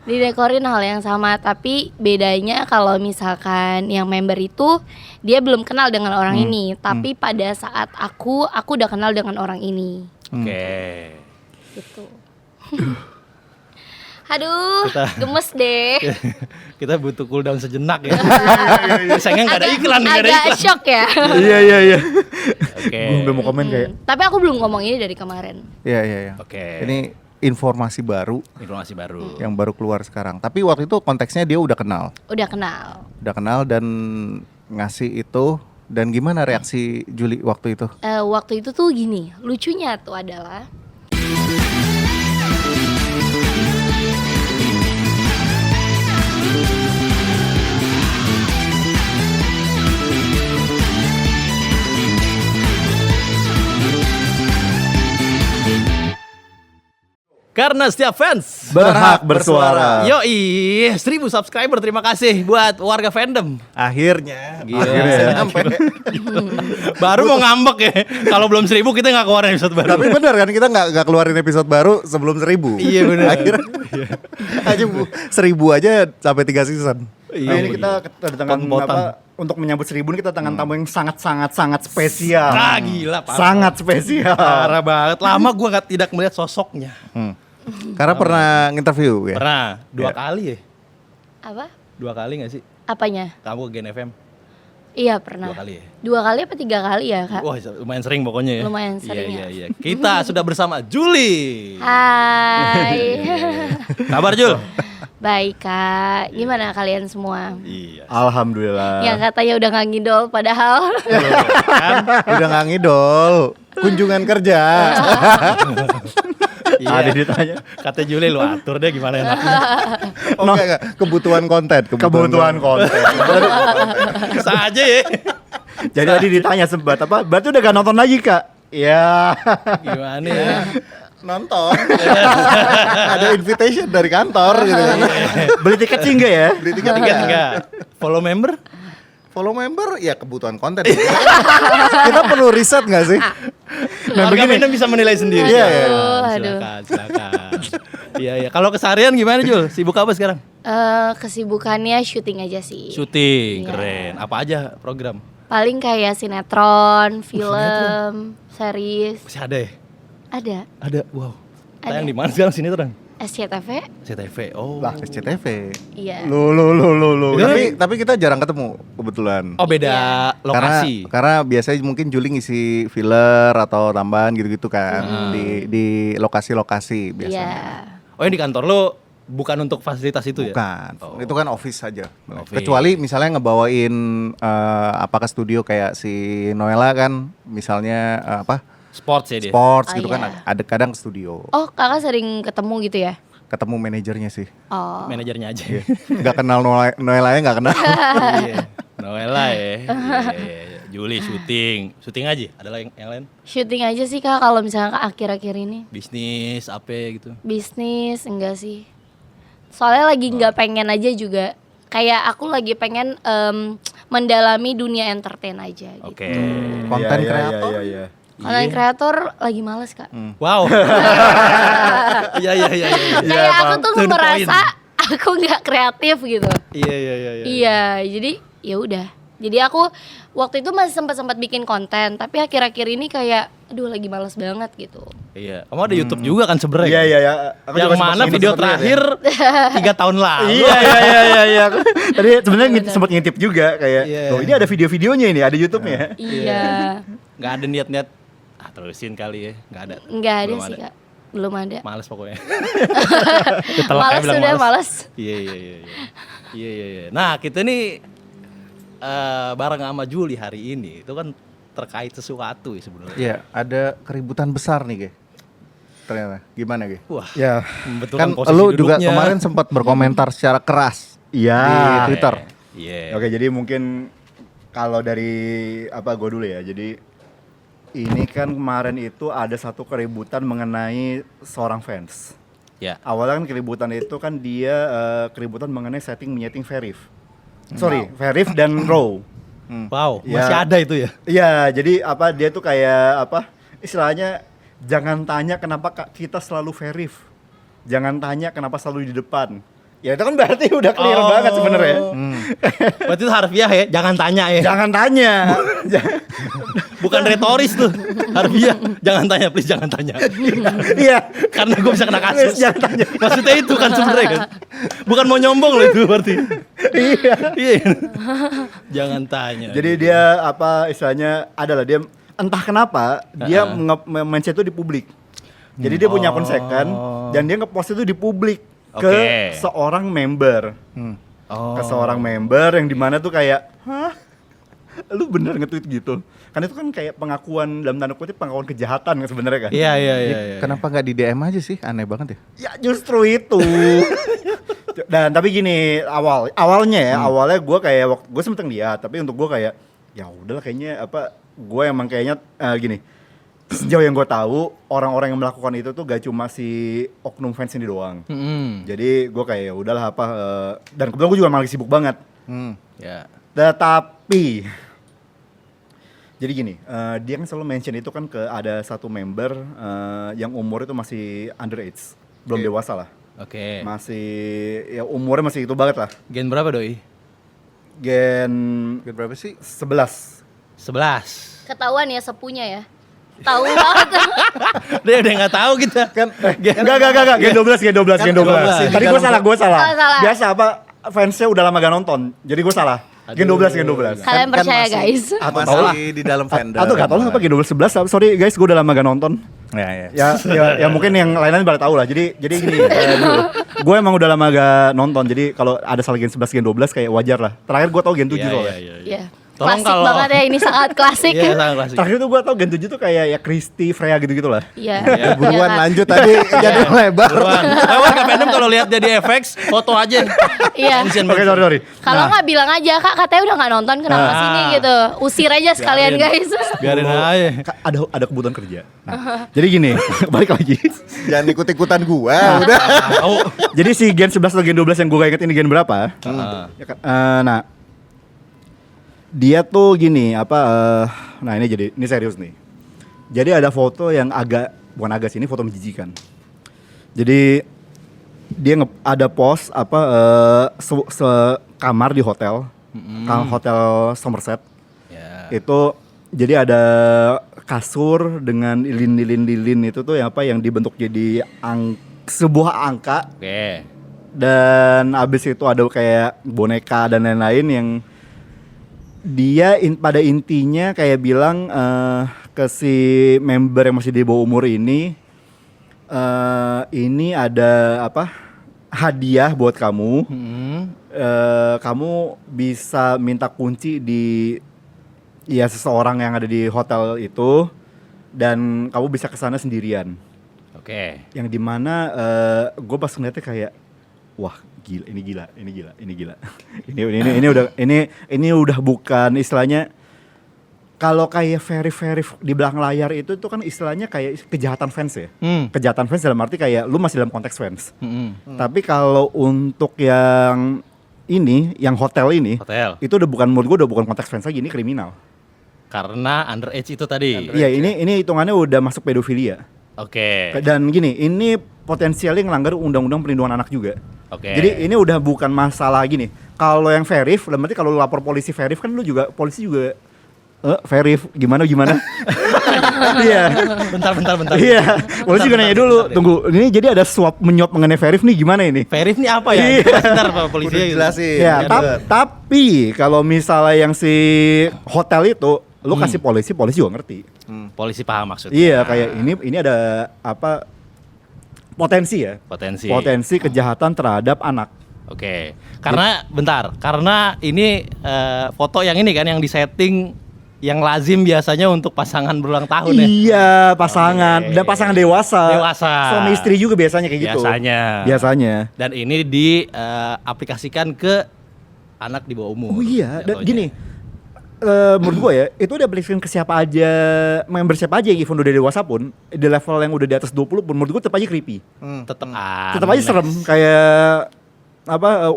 Didekorin hal yang sama, tapi bedanya kalau misalkan yang member itu dia belum kenal dengan orang ini, tapi pada saat aku udah kenal dengan orang ini. Oke. Gitu. Aduh, gemes deh. Kita butuh cooldown sejenak ya. Sayangnya nggak ada iklan, nggak ada Agak iklan. shock ya. Iya. Oke. Gue udah mau komen kayak. Tapi aku belum ngomong ini dari kemarin. Iya. Oke. Ini informasi baru Informasi baru. yang baru keluar sekarang. Tapi waktu itu konteksnya dia udah kenal. Udah kenal. Udah kenal dan ngasih itu. Dan gimana reaksi Juli waktu itu? Waktu itu tuh gini, lucunya tuh adalah Karena setiap fans Berhak bersuara. Yoi, 1000 subscriber, terima kasih buat warga fandom. Akhirnya Gila. sampai. Baru mau ngambek ya. Kalau belum 1000 kita nggak keluarin episode baru. Tapi benar kan kita nggak keluarin episode baru sebelum 1000. Iya, benar. Akhirnya aja 1000 aja sampai 3 season. Iya, ini kita kedatangan Pot-potan. apa untuk menyambut 1000 ini kita tangan tamu yang sangat spesial. Gila, parah. Sangat spesial. Parah banget. Lama gue tidak melihat sosoknya. Karena pernah nginterview ya. Pernah 2 Ya. kali ya. apa? 2 kali nggak sih? Apanya? Kamu ke Gen FM Iya pernah. 2 kali ya. 2 kali apa 3 kali ya kak? Wah, lumayan sering pokoknya ya. Lumayan sering ya. Iya. Kita sudah bersama Juli. Hai. Kabar Jul? Baik kak. Gimana kalian semua? Iya. Alhamdulillah. Yang katanya udah gak ngidol padahal. Udah nggak ngidol. Kunjungan kerja. Iya. Ada ditanya. Kata Juli lu atur deh gimana enaknya. Oke, enggak. Kebutuhan konten. Kebutuhan konten. Bisa aja ya. Jadi tadi ditanya sempat apa? Berarti udah gak nonton lagi kak? Ya. Gimana ya? Nonton. Ada invitation dari kantor gitu kan. Beli tiket sih enggak ya? Beli tiket Tiket enggak? Follow member? Follow member ya kebutuhan konten. Kita perlu riset nggak sih? Warga fandom bisa menilai sendiri. Iya, iya. Aduh. Silakan. Iya. Kalau keseharian gimana Jul? Sibuk apa sekarang? Kesibukannya syuting aja sih. Syuting, Iya. keren. Apa aja program? Paling kayak sinetron, film, series. Masih ada ya? Ada. Ada. Wow. Ada. Tayang di mana sekarang sini terang? SCTV? CTV. Oh. Lah SCTV. Iya. Lu. Tapi kita jarang ketemu kebetulan. Oh, beda lokasi. Karena biasanya mungkin Juli ngisi filler atau tambahan gitu-gitu kan di lokasi-lokasi Iya. biasanya. Oh, yang di kantor lo bukan untuk fasilitas itu ya? Bukan, Oh. itu kan office saja. Office. Kecuali misalnya ngebawain apa ke studio kayak si Noella kan, misalnya Sports ya dia? sports Oh, gitu iya. kan, ada kadang ke studio. Oh kakak sering ketemu gitu ya? Ketemu manajernya sih, Oh. Manajernya aja. nggak kenal Noella nggak kenal. Iya. Noella ya. Iya. Juli syuting aja. Ada yang lain? Syuting aja sih kak kalau misalnya kak akhir-akhir ini. Bisnis apa gitu? Bisnis enggak sih. Soalnya lagi nggak pengen aja juga. Kayak aku lagi pengen mendalami dunia entertain aja gitu. Oke. Konten kreator. Iya. Konten kreator lagi males kak. Wow. Iya. Kayak aku tuh To the merasa aku nggak kreatif gitu. Iya. Iya, jadi ya udah. Jadi aku waktu itu masih sempat bikin konten, tapi akhir-akhir ini kayak aduh lagi males banget gitu. Iya. Kamu ada YouTube juga kan sebenarnya? Iya. Aku Yang juga mana sempat video ngintip terakhir 3 tahun lalu. Iya. Tadi sebenarnya sempat ngintip juga kayak, Iya. oh ini ada video-videonya ini, ada YouTube-nya. Iya. Nggak ada niat-niat. Terusin kali ya. Nggak ada. Enggak ada Belum sih, Kak. Belum ada. Males pokoknya. Malas sudah malas. Iya. Nah, kita nih bareng sama Juli hari ini itu kan terkait sesuatu ya sebenarnya. Iya, ada keributan besar nih, Ge. Ternyata. Gimana, Ge? Wah. Ya. Membetulkan Kan posisi lu juga duduknya. kemarin sempat berkomentar secara keras Iya. di Twitter. Iya. Oke, jadi mungkin kalau dari gue dulu ya. Jadi ini kan kemarin itu ada satu keributan mengenai seorang fans. Ya. Awalnya kan keributan itu kan dia keributan mengenai menyeting Verif. Sorry, Verif dan Row. Wow, Ya. masih ada itu ya? Iya, jadi dia tuh kayak istilahnya jangan tanya kenapa kita selalu Verif. Jangan tanya kenapa selalu di depan. Ya itu kan berarti udah clear banget sebenarnya. Berarti itu harfiah ya, jangan tanya ya. Jangan tanya. Bukan retoris tuh. Harfiah, jangan tanya please, jangan tanya. Iya. Karena gue bisa kena kasus. Jangan tanya. Maksudnya itu kan sebenarnya kan. Bukan mau nyombong loh itu berarti. Iya. Iya. Jangan tanya. Jadi dia apa istilahnya adalah dia entah kenapa dia mindset itu di publik. Jadi dia punya akun second dan dia ngepost itu di publik ke seorang member. Ke seorang member yang dimana tuh kayak, hah? Lu bener nge-tweet gitu? Kan itu kan kayak pengakuan dalam tanda kutip pengakuan kejahatan kan sebenarnya kan? Iya. Kenapa nggak di DM aja sih? Aneh banget ya. Ya justru itu. Dan tapi gini awalnya gue kayak gue sempet lihat, tapi untuk gue kayak ya udahlah kayaknya apa gue emang kayaknya gini. Sejauh yang gue tahu orang-orang yang melakukan itu tuh gak cuma si oknum fans ini doang. Jadi gue kayak ya udahlah apa dan kebetulan gue juga malah sibuk banget. Ya. Tetapi jadi gini, dia kan selalu mention itu kan ke ada satu member yang umur itu masih underage, belum dewasa lah. Oke. Masih ya umurnya masih itu banget lah. Gen berapa doi? Gen Berapa sih? 11. 11. Ketahuan ya sepunya ya. Tahu banget. Dia udah nggak tahu kita. Kan enggak Gen 12. Tadi gue salah. Salah. Biasa apa fansnya udah lama gak nonton. Jadi gue salah. Gen 12. Kalian percaya guys? Atau tau lah. Masih di dalam fandom. Atau gak tau lah apa Gen 12 11. Sorry guys, gue udah lama gak nonton. Ya mungkin yang lain-lain pada tahu lah. Jadi gini, gue emang udah lama gak nonton. Jadi kalau ada salah Gen 11, Gen 12 kayak wajar lah. Terakhir gue tau Gen 7 soalnya. Iya. Klasik banget ya, ini sangat klasik. Iya, sangat klasik. Terakhir tuh gue tau Gen 7 tuh kayak ya Kristi, Freya gitu-gitu lah. Iya. Buruan Iya, lanjut tadi jadi lebar. Warga fandom kalau lihat jadi FX, foto aja. Iya. Oke, sorry. Kalau nggak bilang aja kak, katanya udah nggak nonton kenapa sini gitu. Usir aja sekalian guys. Biarin aja. Ada kebutuhan kerja. Nah, jadi gini, balik lagi. Jangan ikut-ikutan gua, udah. Jadi si Gen 11 atau Gen 12 yang gue gak inget ini Gen berapa. Ya kan, nah, dia tuh gini nah ini serius nih. Jadi ada foto yang bukan agak sini foto menjijikan. Jadi dia ada post kamar di hotel, hotel Somerset. Itu jadi ada kasur dengan lilin itu tuh yang dibentuk jadi sebuah angka. Oke. Dan abis itu ada kayak boneka dan lain-lain yang dia pada intinya kayak bilang ke si member yang masih di bawah umur ini ada hadiah buat kamu. Kamu bisa minta kunci di seseorang yang ada di hotel itu dan kamu bisa kesana sendirian. Oke. Yang dimana gue pas ngeliatnya kayak wah ini gila. Ini udah bukan istilahnya kalau kayak very di belakang layar itu kan istilahnya kayak kejahatan fans ya. Kejahatan fans dalam arti kayak lu masih dalam konteks fans. Tapi kalau untuk yang hotel ini, itu udah bukan menurut gue udah bukan konteks fans lagi, ini kriminal. Karena underage itu tadi. Iya, ini hitungannya udah masuk pedofilia. Oke. Dan gini, ini potensialnya ngelanggar undang-undang perlindungan anak juga. Oke. Jadi ini udah bukan masalah gini. Kalau yang verif, berarti kalau lu lapor polisi verif kan lu juga polisi juga verif gimana? Iya. Bentar. Iya. Polisi juga nanya dulu. Tunggu, ini jadi ada suap menyuap mengenai verif nih gimana ini? Verif nih apa ya? Iya. Bentar Pak polisi Jelasin. Ya, tapi kalau misalnya yang si hotel itu lu kasih polisi juga ngerti. Polisi paham maksudnya. Iya, kayak ini ada potensi ya. Potensi kejahatan terhadap anak. Oke. Karena ini foto yang ini kan yang disetting yang lazim biasanya untuk pasangan berulang tahun ya. Iya, pasangan dan pasangan dewasa. Suami istri juga biasanya kayak gitu. Biasanya. Dan ini diaplikasikan ke anak di bawah umur. Oh iya, dan gini. Menurut gue ya, itu udah aplikasikan ke siapa aja, member siapa aja yang even udah dewasa pun, di level yang udah di atas 20 pun menurut gue tetap aja creepy. Tetap aja serem, kayak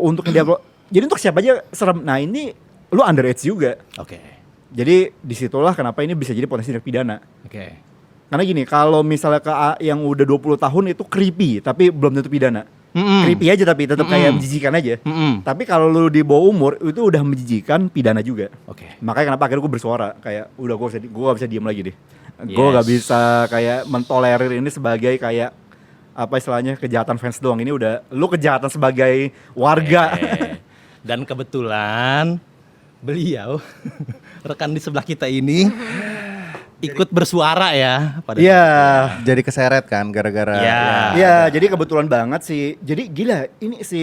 untuk dia. Jadi untuk siapa aja serem. Nah, ini lu underage juga. Oke. Jadi disitulah kenapa ini bisa jadi potensi tindak pidana. Oke. Karena gini, kalau misalnya yang udah 20 tahun itu creepy tapi belum tentu pidana. creepy aja tapi tetap kayak menjijikan aja. Tapi kalau lu di bawah umur itu udah menjijikan, pidana juga. Oke. Makanya kenapa akhirnya gue bersuara kayak udah gue gak bisa diem lagi deh. Gue gak bisa kayak mentolerir ini sebagai kayak apa istilahnya kejahatan fans doang. Ini udah lu kejahatan sebagai warga. Dan kebetulan beliau rekan di sebelah kita ini ikut bersuara ya pada Iya. Jadi keseret kan gara-gara Iya, jadi kebetulan banget sih. Jadi gila, ini si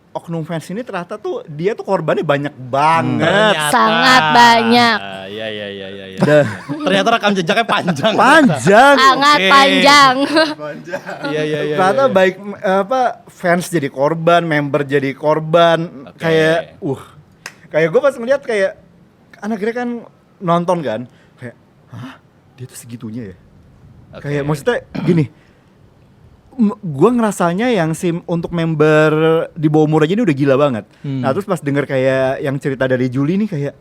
oknum fans ini ternyata tuh dia tuh korbannya banyak banget. Ternyata. Sangat banyak. Iya. Dah. Ternyata rekam jejaknya panjang. Panjang. Sangat Oke. panjang. Iya. Ternyata baik apa fans jadi korban, member jadi korban. Oke. Kayak gue pas ngeliat kayak anak-anak kan nonton kan kayak hah dia tuh segitunya ya. Oke. Kayak maksudnya gini, gue ngerasanya yang sim untuk member di bawah umur aja ini udah gila banget. Nah terus pas denger kayak yang cerita dari Juli nih kayak,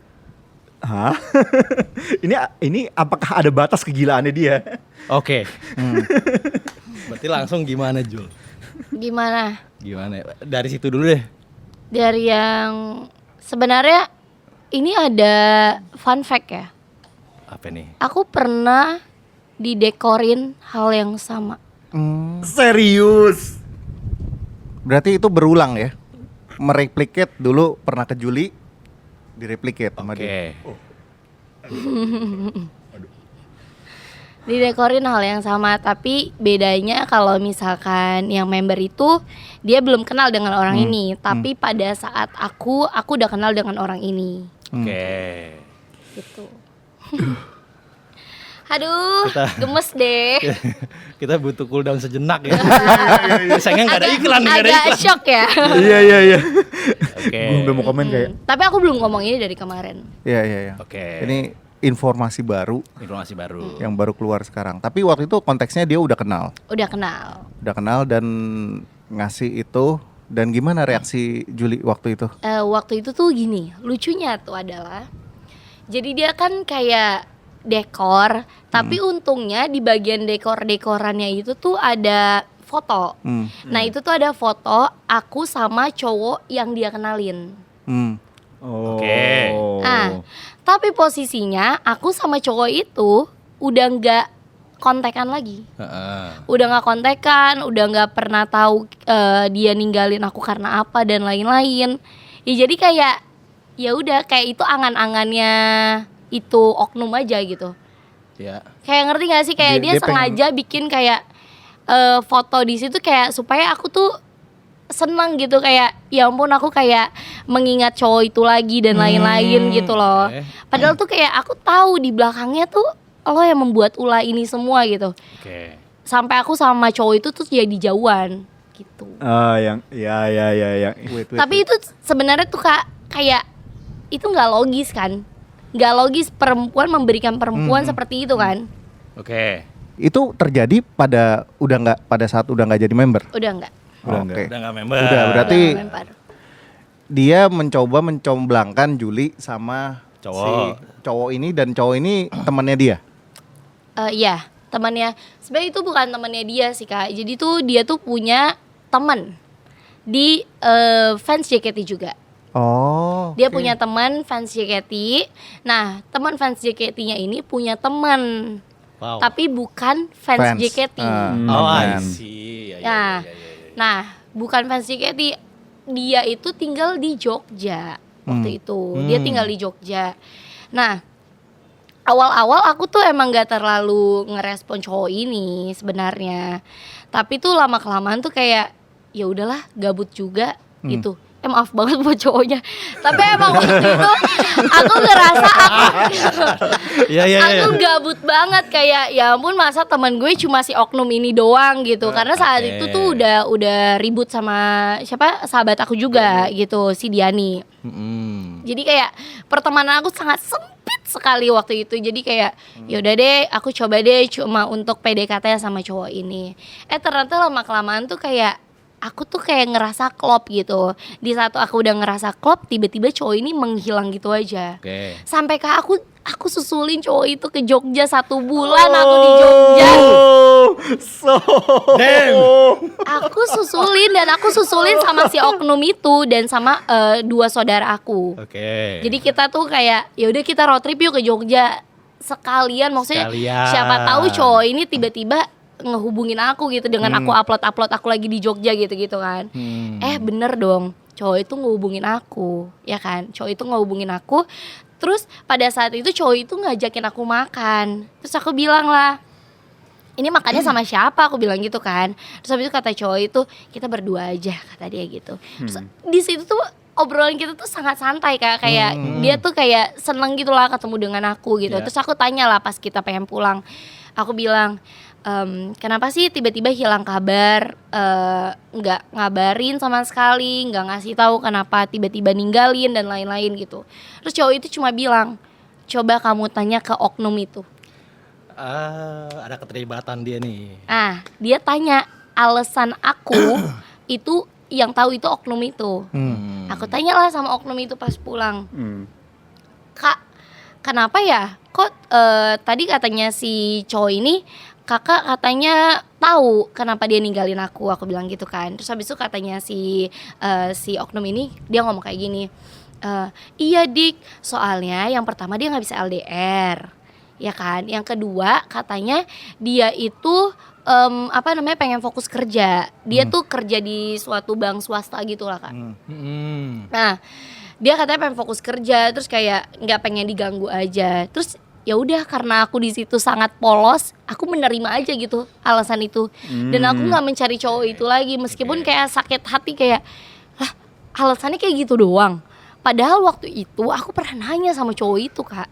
hah? ini apakah ada batas kegilaannya dia? Oke. Berarti langsung gimana Jul? Gimana? Gimana? Dari situ dulu deh. Dari yang sebenarnya ini ada fun fact ya. Apa nih? Aku pernah didekorin hal yang sama. Serius? Berarti itu berulang ya. Mereplikat dulu pernah ke Juli, direplikat sama dia. Oke. Didekorin hal yang sama, tapi bedanya kalau misalkan yang member itu dia belum kenal dengan orang ini, tapi pada saat aku udah kenal dengan orang ini. Oke. Gitu. Aduh, Kita- gemes deh. Kita butuh cooldown sejenak ya. Sayangnya nggak ada iklan, nggak ada Agak iklan. shock ya. Iya. Oke. Gue udah mau komen kayak Tapi aku belum ngomong ini dari kemarin. Iya. Oke. Ini informasi baru Informasi baru. yang baru keluar sekarang. Tapi waktu itu konteksnya dia udah kenal. Udah kenal. Dan ngasih itu. Dan gimana reaksi Juli waktu itu? Waktu itu tuh gini, lucunya tuh adalah, jadi dia kan kayak dekor, tapi untungnya di bagian dekor-dekorannya itu tuh ada foto. Nah itu tuh ada foto aku sama cowok yang dia kenalin. Oke. Nah, tapi posisinya aku sama cowok itu udah nggak kontekan lagi. Udah nggak kontekan, udah nggak pernah tahu dia ninggalin aku karena apa dan lain-lain. Ya jadi kayak ya udah kayak itu angan-angannya itu oknum aja gitu. Ya. Kayak ngerti gak sih kayak dia Dia pengen- sengaja bikin kayak foto di situ kayak supaya aku tuh seneng gitu, kayak ya ampun aku kayak mengingat cowok itu lagi dan lain-lain gitu loh. Oke. Padahal tuh kayak aku tahu di belakangnya tuh lo yang membuat ulah ini semua gitu. Oke. Sampai aku sama cowok itu tuh jadi jauhan gitu. yang ya. Tapi itu sebenarnya tuh kayak itu nggak logis kan? Nggak logis perempuan memberikan perempuan seperti itu kan? Oke. Itu terjadi pada saat udah nggak jadi member. Udah nggak? Udah Oke. Udah nggak member. Udah, berarti Udah nggak member. dia mencoba mencomblangkan Juli sama Cowok. si cowok ini, dan cowok ini temannya dia. Iya, temannya. Sebenarnya itu bukan temannya dia sih Kak. Jadi tuh dia tuh punya teman di fans JKT juga. Oh. Dia punya teman fans JKT. Nah, teman fans JKT-nya ini punya teman, Wow. tapi bukan fans Fans. JKT. Oh, Aman. I see. Nah, nah, bukan fans JKT. Dia itu tinggal di Jogja waktu itu. Dia tinggal di Jogja. Nah, awal-awal aku tuh emang gak terlalu ngerespon cowok ini sebenarnya. Tapi tuh lama-kelamaan tuh kayak ya udahlah, gabut juga gitu. Maaf banget buat cowoknya. Tapi emang waktu itu aku ngerasa Iya. aku gabut banget, kayak ya ampun masa teman gue cuma si oknum ini doang gitu. Karena saat Oke. itu tuh udah ribut sama siapa sahabat aku juga gitu, si Diani. Jadi kayak pertemanan aku sangat sempit sekali waktu itu. Jadi kayak yaudah deh aku coba deh cuma untuk PDKT sama cowok ini. Ternyata lama kelamaan tuh kayak aku tuh kayak ngerasa klop gitu. Di saat aku udah ngerasa klop, tiba-tiba cowok ini menghilang gitu aja. Oke. Sampai kak aku aku susulin cowok itu ke Jogja 1 bulan aku di Jogja. So Aku susulin dan aku susulin sama si oknum itu dan sama 2 saudara aku. Oke. Jadi kita tuh kayak ya udah kita road trip yuk ke Jogja sekalian, maksudnya Sekalian. siapa tahu cowok ini tiba-tiba ngehubungin aku gitu dengan aku upload aku lagi di Jogja gitu kan. Bener dong, cowok itu ngehubungin aku, ya kan? Cowok itu ngehubungin aku. Terus pada saat itu cowok itu ngajakin aku makan. Terus aku bilang lah, ini makannya sama siapa? Aku bilang gitu kan. Terus habis itu kata cowok itu, kita berdua aja, kata dia gitu. Terus di situ tuh obrolan kita tuh sangat santai Kak. Kayak dia tuh kayak seneng gitu lah ketemu dengan aku gitu. Yeah. Terus aku tanya lah pas kita pengen pulang. Aku bilang, kenapa sih tiba-tiba hilang kabar, nggak ngabarin sama sekali, nggak ngasih tahu kenapa tiba-tiba ninggalin dan lain-lain gitu. Terus cowok itu cuma bilang, coba kamu tanya ke oknum itu. Ada keterlibatan dia nih. Dia tanya alasan aku itu yang tahu itu oknum itu. Aku tanyalah sama oknum itu pas pulang. Kak, kenapa ya? Kok tadi katanya si cowok ini kakak katanya tahu kenapa dia ninggalin aku bilang gitu kan. Terus habis itu katanya si oknum ini dia ngomong kayak gini, iya Dik, soalnya yang pertama dia nggak bisa LDR, ya kan. Yang kedua katanya dia itu pengen fokus kerja. Dia tuh kerja di suatu bank swasta gitu lah Kak. Nah, dia katanya pengen fokus kerja, terus kayak nggak pengen diganggu aja. Terus ya udah, karena aku di situ sangat polos, aku menerima aja gitu alasan itu. Dan aku nggak mencari cowok itu lagi, meskipun kayak sakit hati kayak, lah alasannya kayak gitu doang. Padahal waktu itu aku pernah nanya sama cowok itu Kak,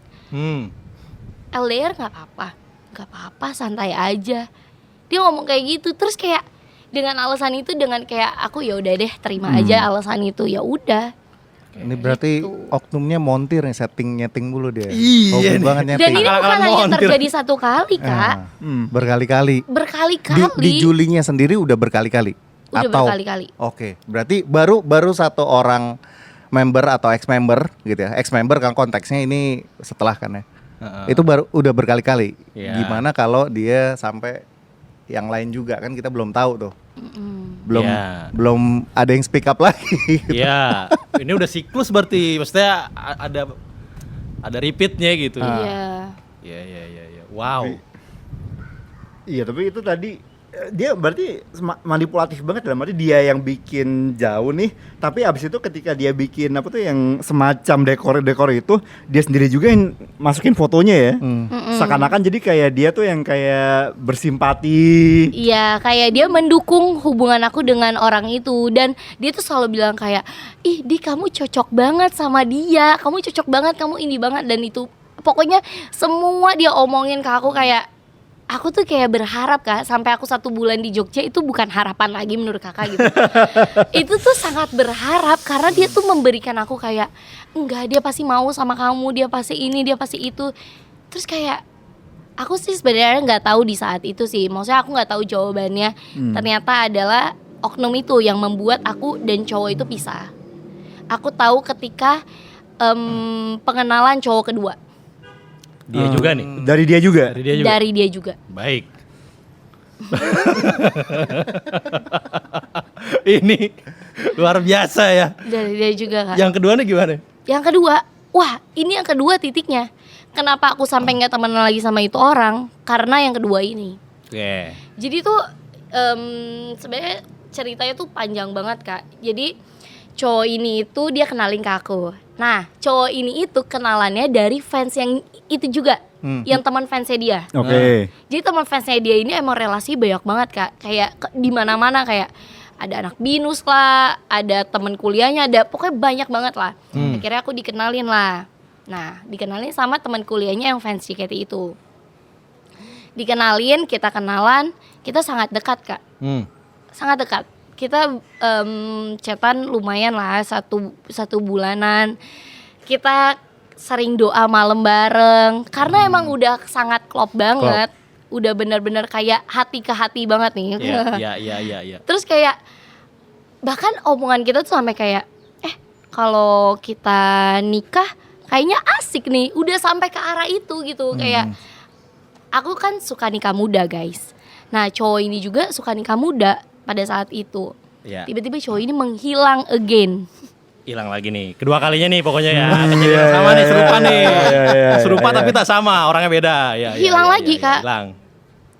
LDR nggak apa-apa, santai aja. Dia ngomong kayak gitu, terus kayak dengan alasan itu, dengan kayak aku ya udah deh terima aja alasan itu, ya udah. Ini berarti Gitu. oknumnya montir nih, setting-nyeting dulu dia. Iya Hobi nih. banget Dan nyeting. ini bukan Akal-akalan hanya montir. terjadi 1 kali Kak, Berkali-kali. berkali-kali. Di Julinya sendiri udah berkali-kali. Udah berkali-kali. Oke, berarti baru 1 orang member atau ex member gitu ya. Ex member kan konteksnya ini setelah kan ya. Itu udah berkali-kali. Iya. Gimana kalau dia sampai yang lain juga, kan kita belum tahu tuh. Iya. Belum ada yang speak up lagi. Iya, ini udah siklus berarti, maksudnya ada repeatnya gitu. Iya. Iya. Wow. Iya, tapi itu tadi dia berarti manipulatif banget, dalam arti dia yang bikin jauh nih, tapi abis itu ketika dia bikin apa tuh yang semacam dekor itu, dia sendiri juga yang masukin fotonya ya. Seakan-akan jadi kayak dia tuh yang kayak bersimpati. Iya, kayak dia mendukung hubungan aku dengan orang itu. Dan dia tuh selalu bilang kayak, ih Di, kamu cocok banget sama dia, kamu cocok banget, kamu ini banget. Dan itu pokoknya semua dia omongin ke aku kayak, aku tuh kayak berharap Kak, sampai aku 1 bulan di Jogja itu bukan harapan lagi menurut kakak gitu. Itu tuh sangat berharap, karena dia tuh memberikan aku kayak, enggak, dia pasti mau sama kamu, dia pasti ini, dia pasti itu. Terus kayak aku sih sebenarnya nggak tahu di saat itu sih, maksudnya aku nggak tahu jawabannya. Ternyata adalah oknum itu yang membuat aku dan cowok itu pisah. Aku tahu ketika pengenalan cowok kedua. Dia juga nih. Dari dia juga. Dari dia juga. Baik. Ini luar biasa ya. Dari dia juga Kak. Yang kedua nih gimana? Yang kedua, wah ini yang kedua titiknya. Kenapa aku sampai nggak temenan lagi sama itu orang? Karena yang kedua ini. Oke. Jadi tuh sebenarnya ceritanya tuh panjang banget Kak. Jadi cowok ini itu dia kenalin ke aku. Nah cowok ini itu kenalannya dari fans yang itu juga, yang teman fansnya dia. Oke. Jadi teman fansnya dia ini emang relasi banyak banget Kak. Kayak di mana-mana, kayak ada anak binus lah, ada teman kuliahnya, ada pokoknya banyak banget lah. Akhirnya aku dikenalin lah. Nah, dikenalin sama teman kuliahnya yang fans JKT itu. Dikenalin, kita kenalan, kita sangat dekat Kak. Sangat dekat. Kita chatan lumayan lah, satu bulanan. Kita sering doa malam bareng, karena emang udah sangat klop banget. Udah bener-bener kayak hati ke hati banget nih. Iya. Terus kayak bahkan omongan kita tuh sampai kayak, kalau kita nikah kayaknya asik nih, udah sampai ke arah itu gitu. Kayak aku kan suka nikah muda guys. Nah cowok ini juga suka nikah muda pada saat itu. Iya. Tiba-tiba cowok ini menghilang again. Hilang lagi nih. Kedua kalinya nih pokoknya ya. Kejadian sama nih, serupa nih. Serupa tapi tak sama, orangnya beda. Ya, Hilang lagi, Kak. Hilang.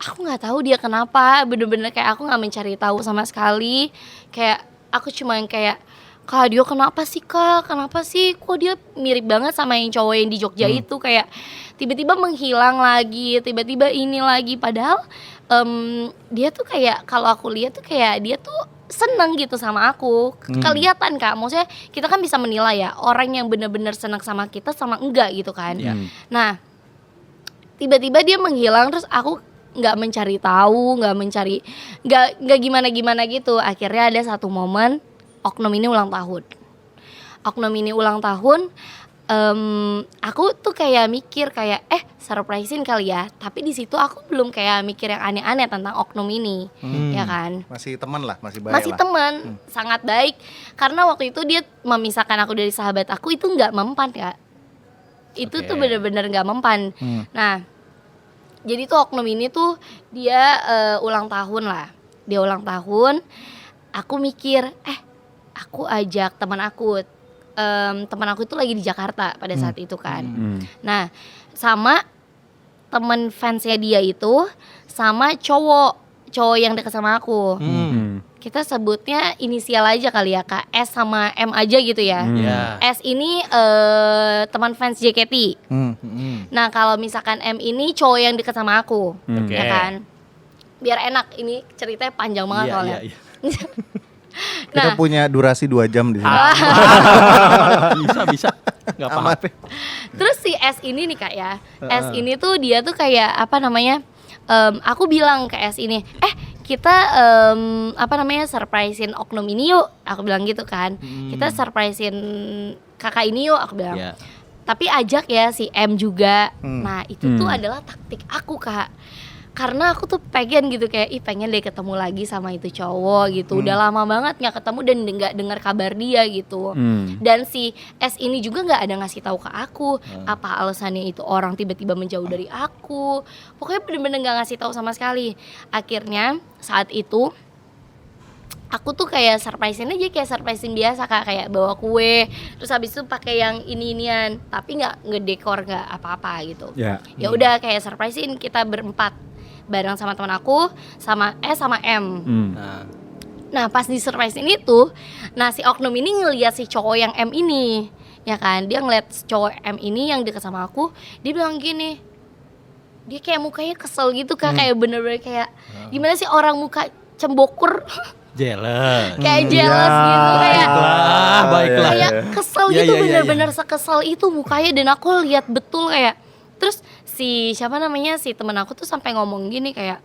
Aku nggak tahu dia kenapa, bener-bener kayak aku nggak mencari tahu sama sekali. Kayak aku cuma yang kayak, Kak dia kenapa sih Kak, kenapa sih kok dia mirip banget sama yang cowok yang di Jogja itu. Kayak tiba-tiba menghilang lagi, tiba-tiba ini lagi. Padahal dia tuh kayak, kalau aku lihat tuh kayak dia tuh seneng gitu sama aku. Kelihatan Kak, maksudnya kita kan bisa menilai ya orang yang bener-bener seneng sama kita sama enggak gitu kan. Nah tiba-tiba dia menghilang, terus aku nggak mencari tahu, nggak gimana gitu. Akhirnya ada satu momen oknum ini ulang tahun. Aku tuh kayak mikir kayak surprisein kali ya, tapi di situ aku belum kayak mikir yang aneh-aneh tentang oknum ini, ya kan? Masih teman lah, masih baik Masih lah. teman, sangat baik. Karena waktu itu dia memisahkan aku dari sahabat aku itu nggak mempan Kak. Itu tuh bener-bener nggak mempan. Nah, jadi tuh oknum ini tuh dia ulang tahun lah. Dia ulang tahun. Aku mikir, aku ajak teman aku. Teman aku itu lagi di Jakarta pada saat itu kan. Nah, sama teman fansnya dia itu sama cowok yang dekat sama aku. Kita sebutnya inisial aja kali ya Kak, S sama M aja gitu ya. S ini teman fans JKT. Nah kalau misalkan M ini cowok yang dekat sama aku, ya kan. Biar enak, ini ceritanya panjang banget soalnya. Kita punya durasi 2 jam di sini. Bisa. Nggak apa-apa. Terus si S ini nih Kak ya, S ini tuh dia tuh kayak apa namanya? Aku bilang ke S ini, kita surprisein oknum ini yuk, aku bilang gitu kan. Kita surprisein kakak ini yuk, aku bilang. Tapi ajak ya si M juga. Nah itu tuh adalah taktik aku Kak. Karena aku tuh pengen gitu kayak, pengen deh ketemu lagi sama itu cowok gitu. Udah lama banget nggak ketemu dan nggak dengar kabar dia gitu. Dan si S ini juga nggak ada ngasih tahu ke aku apa alasannya itu orang tiba-tiba menjauh dari aku. Pokoknya bener-bener nggak ngasih tahu sama sekali. Akhirnya saat itu aku tuh kayak surprisein aja, kayak surprisein biasa Kak, kayak bawa kue, terus habis itu pakai yang ini-inian, tapi nggak ngedekor, nggak apa-apa gitu. Ya udah kayak surprisein kita berempat bareng sama teman aku, sama S sama M. Nah pas di surprisein itu, nah si oknum ini ngeliat si cowok yang M ini, ya kan, dia ngeliat si cowok M ini yang dekat sama aku, dia bilang gini, dia kayak mukanya kesel gitu Kak, kayak bener-bener kayak gimana sih orang muka cembokur. Jealous. Kayak jealous gitu, kayak Baiklah. kayak kesel gitu, bener-bener sekesel itu mukanya. Dan aku lihat betul kayak, terus si siapa namanya, si temen aku tuh sampai ngomong gini kayak,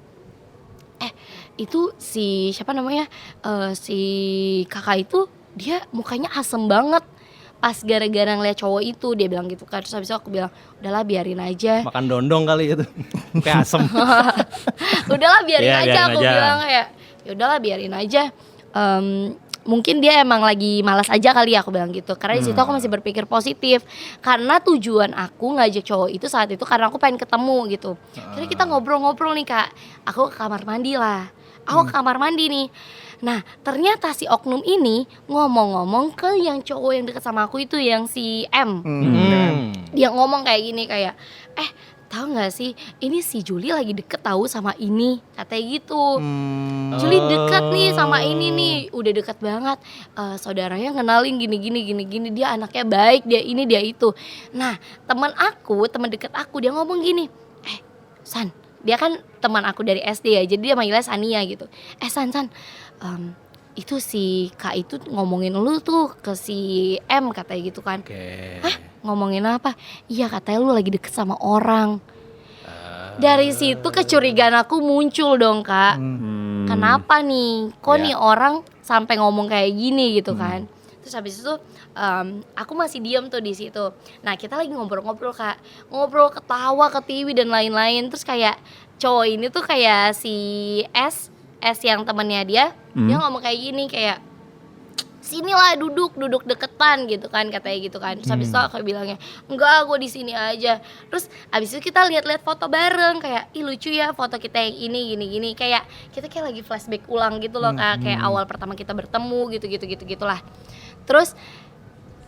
itu si siapa namanya, si kakak itu dia mukanya asem banget pas gara-gara ngeliat cowok itu, dia bilang gitu kan. Terus habis itu aku bilang, udahlah biarin aja. Makan dondong kali itu. Kayak asem. Udahlah biarin Iya, aja, biarin aku aja. bilang kayak, ya udahlah biarin aja. Mungkin dia emang lagi malas aja kali ya, aku bilang gitu. Karena di situ aku masih berpikir positif. Karena tujuan aku ngajak cowok itu saat itu karena aku pengen ketemu gitu. Jadi kita ngobrol-ngobrol nih Kak. Aku ke kamar mandi lah. Aku ke kamar mandi nih. Nah ternyata si oknum ini ngomong-ngomong ke yang cowok yang deket sama aku itu, yang si M. Dia ngomong kayak gini kayak, tahu nggak sih, ini si Juli lagi deket tahu sama ini, katanya gitu. Juli deket nih sama ini nih, udah deket banget. Saudaranya kenalin gini, dia anaknya baik, dia ini dia itu. Nah teman deket aku dia ngomong gini, San, dia kan teman aku dari SD ya, jadi dia manggilnya Sania gitu. San, itu si Kak itu ngomongin lu tuh ke si M, katanya gitu kan. Ngomongin apa? Iya katanya lu lagi deket sama orang. Dari situ kecurigaan aku muncul dong Kak. Kenapa nih? Kok nih orang sampai ngomong kayak gini gitu kan? Terus habis itu aku masih diam tuh di situ. Nah kita lagi ngobrol-ngobrol Kak, ngobrol ketawa ketiwi dan lain-lain. Terus kayak cowok ini tuh kayak si S yang temennya dia ngomong kayak gini kayak, sinilah duduk deketan gitu kan, katanya gitu kan. Terus habis itu aku bilangnya enggak, gue di sini aja. Terus habis itu kita lihat foto bareng, kayak ih lucu ya foto kita yang ini gini kayak kita kayak lagi flashback ulang gitu loh, kayak awal pertama kita bertemu gitulah. Terus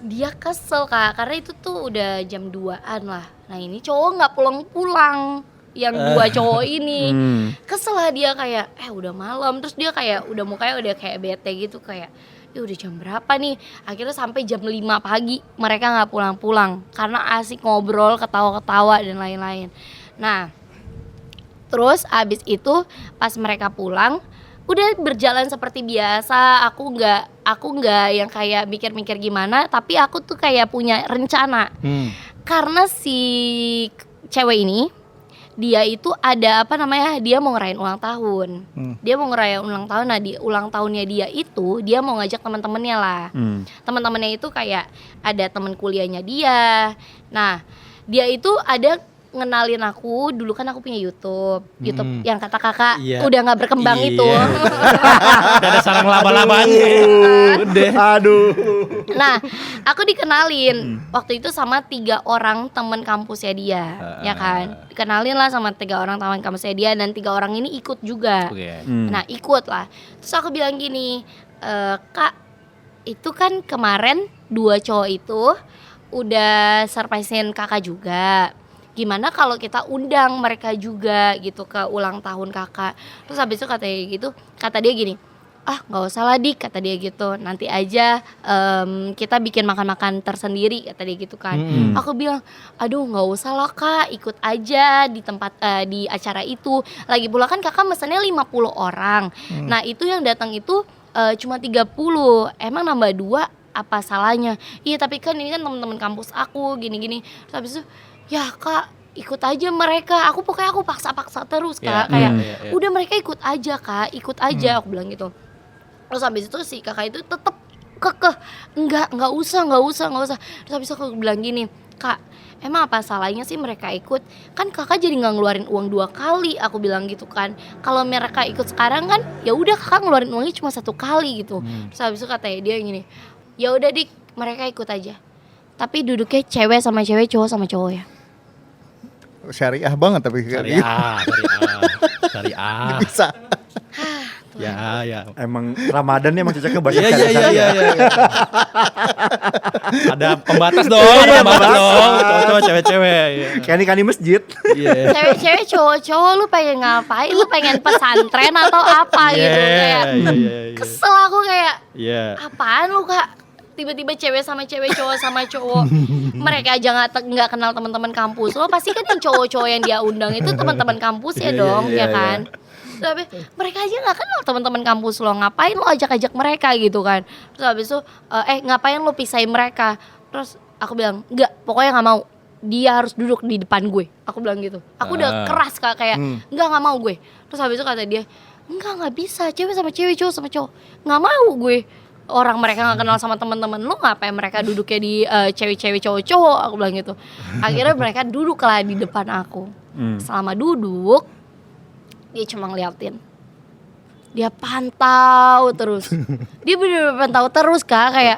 dia kesel Kak, karena itu tuh udah jam 2-an lah. Nah ini cowok nggak pulang yang dua cowok ini kesel lah dia, kayak udah malam. Terus dia kayak udah mukanya udah kayak bete gitu, kayak ya udah jam berapa nih. Akhirnya sampai jam 5 pagi mereka nggak pulang karena asik ngobrol, ketawa-ketawa dan lain-lain. Nah terus abis itu pas mereka pulang udah berjalan seperti biasa. Aku nggak yang kayak mikir-mikir gimana, tapi aku tuh kayak punya rencana. Karena si cewek ini dia itu ada dia mau ngerayain ulang tahun. Dia mau ngerayain ulang tahun. Nah di ulang tahunnya dia itu dia mau ngajak teman-temannya lah. Teman-temannya itu kayak ada teman kuliahnya dia. Nah dia itu ada ngenalin aku, dulu kan aku punya YouTube yang kata kakak udah nggak berkembang itu. Udah ada sarang laba-labanya. Aduh. Nah, aku dikenalin waktu itu sama 3 orang teman kampusnya dia, ya kan? Dikenalin lah sama 3 orang teman kampusnya dia, dan 3 orang ini ikut juga. Nah, ikut lah. Terus aku bilang gini, Kak, itu kan kemarin 2 cowok itu udah surprisein kakak juga. Gimana kalau kita undang mereka juga gitu ke ulang tahun kakak. Terus habis itu kata dia gini, nggak usah lah Dik, kata dia gitu, nanti aja kita bikin makan-makan tersendiri, kata dia gitu kan. Aku bilang aduh nggak usah lah Kak, ikut aja di tempat di acara itu. Lagi pula kan kakak mesennya 50 orang. Nah itu yang datang itu cuma 30, emang nambah 2 apa salahnya? Iya tapi kan ini kan teman-teman kampus aku gini-gini. Terus habis itu ya Kak ikut aja mereka. Aku paksa terus Kak, udah mereka ikut aja Kak, ikut aja, aku bilang gitu. Terus habis itu si kakak itu tetap kekeh, enggak usah. Terus habis itu aku bilang gini, Kak emang apa salahnya sih mereka ikut? Kan kakak jadi nggak ngeluarin uang 2 kali, aku bilang gitu kan. Kalau mereka ikut sekarang kan ya udah kakak ngeluarin uangnya cuma 1 kali gitu. Terus habis itu katanya dia gini, ya udah Dik, mereka ikut aja, tapi duduknya cewek sama cewek, cowok sama cowok ya. Syariah banget tapi Syariah. bisa. Ya. Emang Ramadan nih emang cocoknya banyak Iya. Ada pembatas dong, cowok cewek-cewek. Kayak di masjid. Cewek-cewek, cowok-cowok, lu pengen ngapain? Lu pengen pesantren atau apa gitu? Kayak kesel aku kayak, apaan lu Kak? Tiba-tiba cewek sama cewek, cowok sama cowok. Mereka aja nggak kenal teman-teman kampus lo, pasti kan yang cowok-cowok yang dia undang itu teman-teman kampus ya dong, ya kan? Tapi mereka aja nggak kenal teman-teman kampus lo, ngapain lo ajak-ajak mereka gitu kan? Terus habis itu ngapain lo pisahin mereka? Terus aku bilang nggak, pokoknya nggak mau. Dia harus duduk di depan gue. Aku bilang gitu. Aku udah keras Kak, kayak nggak mau gue. Terus habis itu kata dia, nggak bisa, cewek sama cewek, cowok sama cowok. Nggak mau gue. Orang mereka nggak kenal sama teman-teman lu, ngapain mereka duduknya di cewek-cewek cowok-cowok, aku bilang gitu. Akhirnya mereka duduk lah di depan aku. Selama duduk dia cuma ngeliatin, dia pantau terus. Dia bener-bener pantau terus Kak, kayak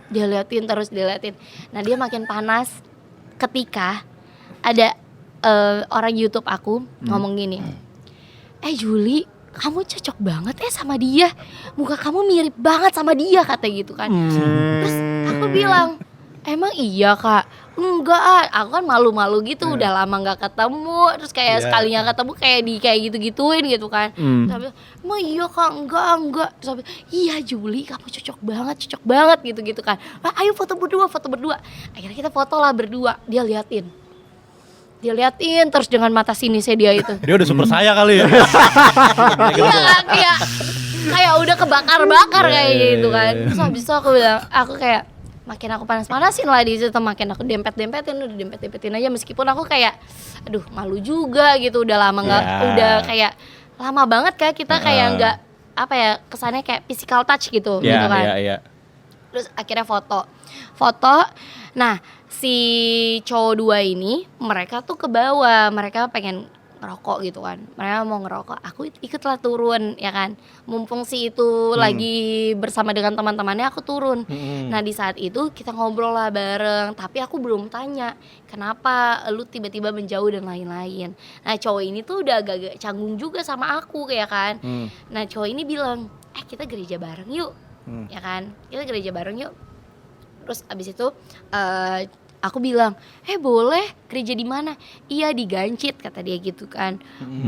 dia liatin. Nah dia makin panas ketika ada orang YouTube aku ngomong gini, Juli, kamu cocok banget sama dia, muka kamu mirip banget sama dia, kata gitu kan. Terus aku bilang, emang iya Kak? Enggak, aku kan malu-malu gitu, udah lama gak ketemu. Terus kayak sekalinya ketemu kayak gitu-gituin gitu kan. Terus emang iya Kak? Enggak. Terus iya Juli, kamu cocok banget gitu kan. Ayo foto berdua. Akhirnya kita foto lah berdua. Dia liatin terus dengan mata sinisnya dia itu. Dia udah super saya kali ya. Iya, kayak udah kebakar kayak gitu kan. Terus habis itu aku kayak makin aku panas-panasin lah di situ, makin aku dempet-dempetin aja, meskipun aku kayak aduh malu juga gitu, udah lama udah kayak lama banget Kak kita kayak nggak kesannya kayak physical touch gitu gitu kan. Terus akhirnya foto. Nah si cowok 2 ini mereka tuh ke bawah, mereka pengen ngerokok gitu kan. Mereka mau ngerokok, aku ikutlah turun ya kan. Mumpung si itu lagi bersama dengan teman-temannya, aku turun. Nah di saat itu kita ngobrol lah bareng, tapi aku belum tanya kenapa lu tiba-tiba menjauh dan lain-lain. Nah cowok ini tuh udah agak-agak canggung juga sama aku kayak kan. Nah cowok ini bilang, kita gereja bareng yuk, ya kan, kita gereja bareng yuk. Terus abis itu aku bilang, boleh, gereja di mana? Iya di Gancit, kata dia gitu kan.